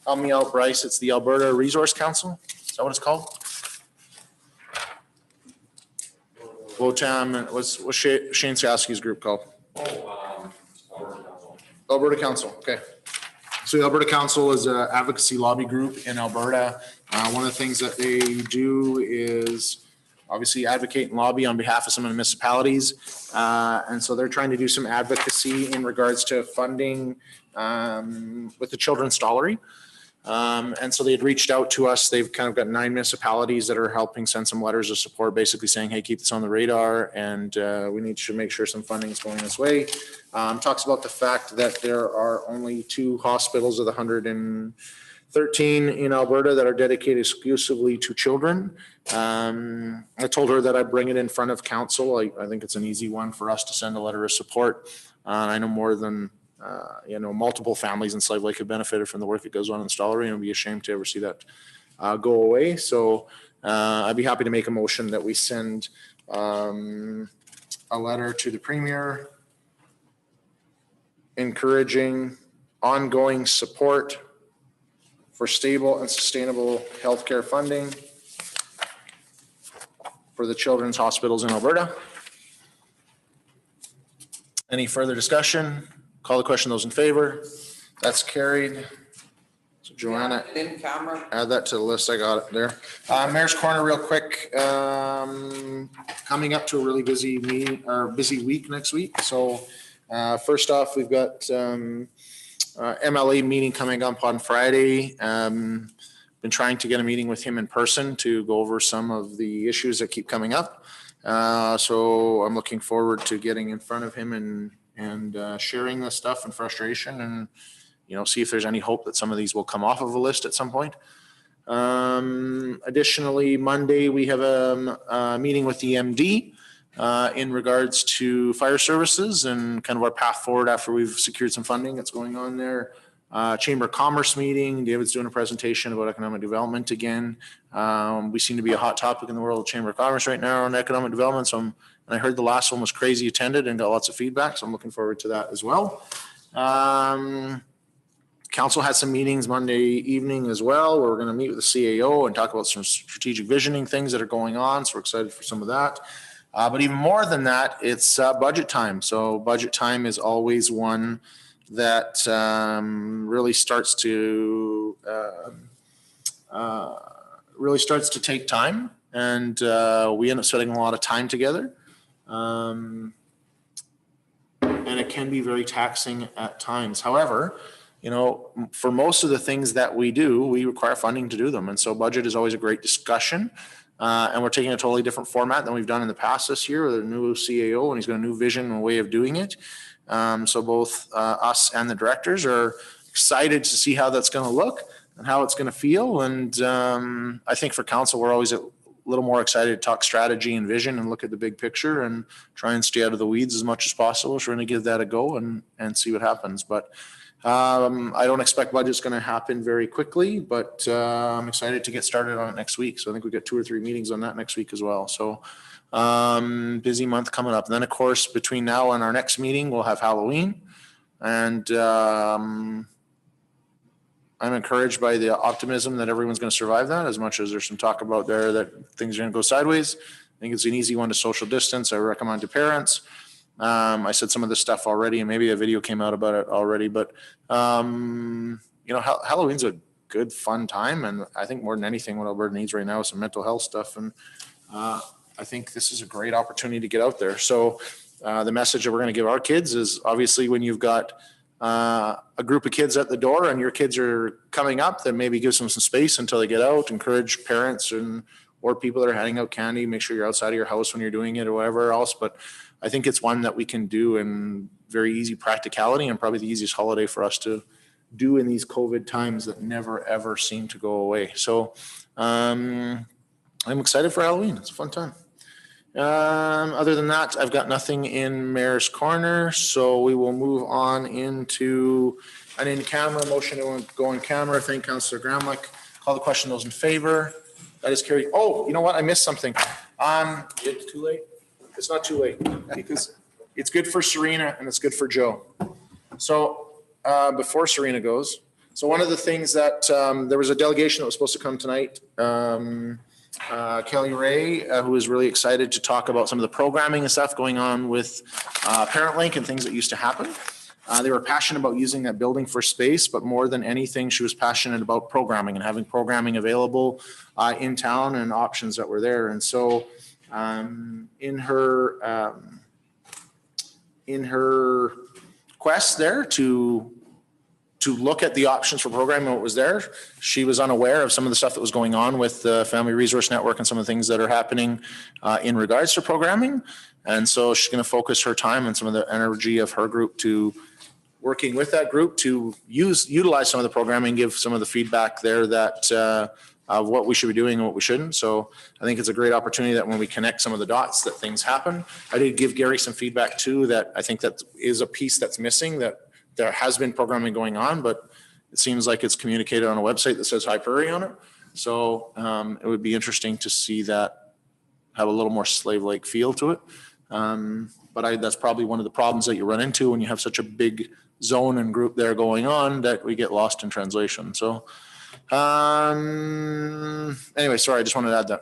help me out, Bryce, it's the Alberta Resource Council. Is that what it's called? VOTAM, what's Shane Saski's group called? Alberta Council, okay. So the Alberta Council is an advocacy lobby group in Alberta. One of the things that they do is obviously advocate and lobby on behalf of some of the municipalities. And so they're trying to do some advocacy in regards to funding with the Children's Stollery. And so they had reached out to us. They've kind of got 9 municipalities that are helping send some letters of support, basically saying, hey, keep this on the radar. And we need to make sure some funding is going this way. Talks about the fact that there are only 2 hospitals of the 113 in Alberta that are dedicated exclusively to children. I told her that I'd bring it in front of council. I think it's an easy one for us to send a letter of support. I know more than multiple families in Slave Lake have benefited from the work that goes on in the Stollery, and it'd be a shame to ever see that go away. So I'd be happy to make a motion that we send a letter to the Premier encouraging ongoing support for stable and sustainable healthcare funding for the children's hospitals in Alberta. Any further discussion? Call the question. Those in favor? That's carried. So Joanna, In camera. add that to the list. I got it there. Mayor's Corner real quick. Coming up to a really busy meeting or busy week next week. So first off, we've got MLA meeting coming up on Friday. Been trying to get a meeting with him in person to go over some of the issues that keep coming up. So I'm looking forward to getting in front of him and sharing the stuff and frustration and, see if there's any hope that some of these will come off of a list at some point. Additionally, Monday, we have a meeting with the MD in regards to fire services and kind of our path forward after we've secured some funding that's going on there. Chamber of Commerce meeting. David's doing a presentation about economic development again. We seem to be a hot topic in the world of Chamber of Commerce right now on economic development. So and I heard the last one was crazy attended and got lots of feedback. So I'm looking forward to that as well. Council has some meetings Monday evening as well. We're going to meet with the CAO and talk about some strategic visioning things that are going on. So we're excited for some of that. But even more than that, it's budget time. So budget time is always one that really starts to take time, and we end up spending a lot of time together, and it can be very taxing at times. However, for most of the things that we do, we require funding to do them, and so budget is always a great discussion. And we're taking a totally different format than we've done in the past this year with a new CAO, and he's got a new vision and way of doing it. So both us and the directors are excited to see how that's going to look and how it's going to feel. And I think for council, we're always a little more excited to talk strategy and vision and look at the big picture and try and stay out of the weeds as much as possible. So we're going to give that a go and see what happens. But I don't expect budget's going to happen very quickly, but I'm excited to get started on it next week. So I think we've got 2 or 3 meetings on that next week as well. So busy month coming up. And then, of course, between now and our next meeting, we'll have Halloween. And I'm encouraged by the optimism that everyone's going to survive that, as much as there's some talk about there that things are going to go sideways. I think it's an easy one to social distance. I recommend to parents. I said some of this stuff already, and maybe a video came out about it already, but Halloween's a good, fun time. And I think more than anything, what Alberta needs right now is some mental health stuff. And I think this is a great opportunity to get out there. So the message that we're going to give our kids is, obviously, when you've got a group of kids at the door and your kids are coming up, then maybe give them some space until they get out. Encourage parents or people that are handing out candy. Make sure you're outside of your house when you're doing it or whatever else. But I think it's one that we can do in very easy practicality, and probably the easiest holiday for us to do in these COVID times that never, ever seem to go away. So I'm excited for Halloween. It's a fun time. Other than that, I've got nothing in Mayor's Corner, so we will move on into an in-camera motion to go in camera. Thank Councillor Gramlich. Call the question. Those in favor? That is carried. Oh, you know what? I missed something. It's too late. It's not too late, because it's good for Serena and it's good for Joe. So before Serena goes, so one of the things that there was a delegation that was supposed to come tonight. Kelly Ray, who is really excited to talk about some of the programming and stuff going on with ParentLink and things that used to happen. They were passionate about using that building for space, but more than anything, she was passionate about programming and having programming available in town and options that were there. And so in her quest there to look at the options for programming, what was there, she was unaware of some of the stuff that was going on with the Family Resource Network and some of the things that are happening in regards to programming. And so she's going to focus her time and some of the energy of her group to working with that group to utilize some of the programming, give some of the feedback there that of what we should be doing and what we shouldn't. So I think it's a great opportunity that when we connect some of the dots, that things happen. I did give Gary some feedback too, that I think that is a piece that's missing, that there has been programming going on, but it seems like it's communicated on a website that says High Prairie on it. So it would be interesting to see that have a little more slave-like feel to it. But that's probably one of the problems that you run into when you have such a big zone and group there going on, that we get lost in translation. So anyway, sorry, I just wanted to add that.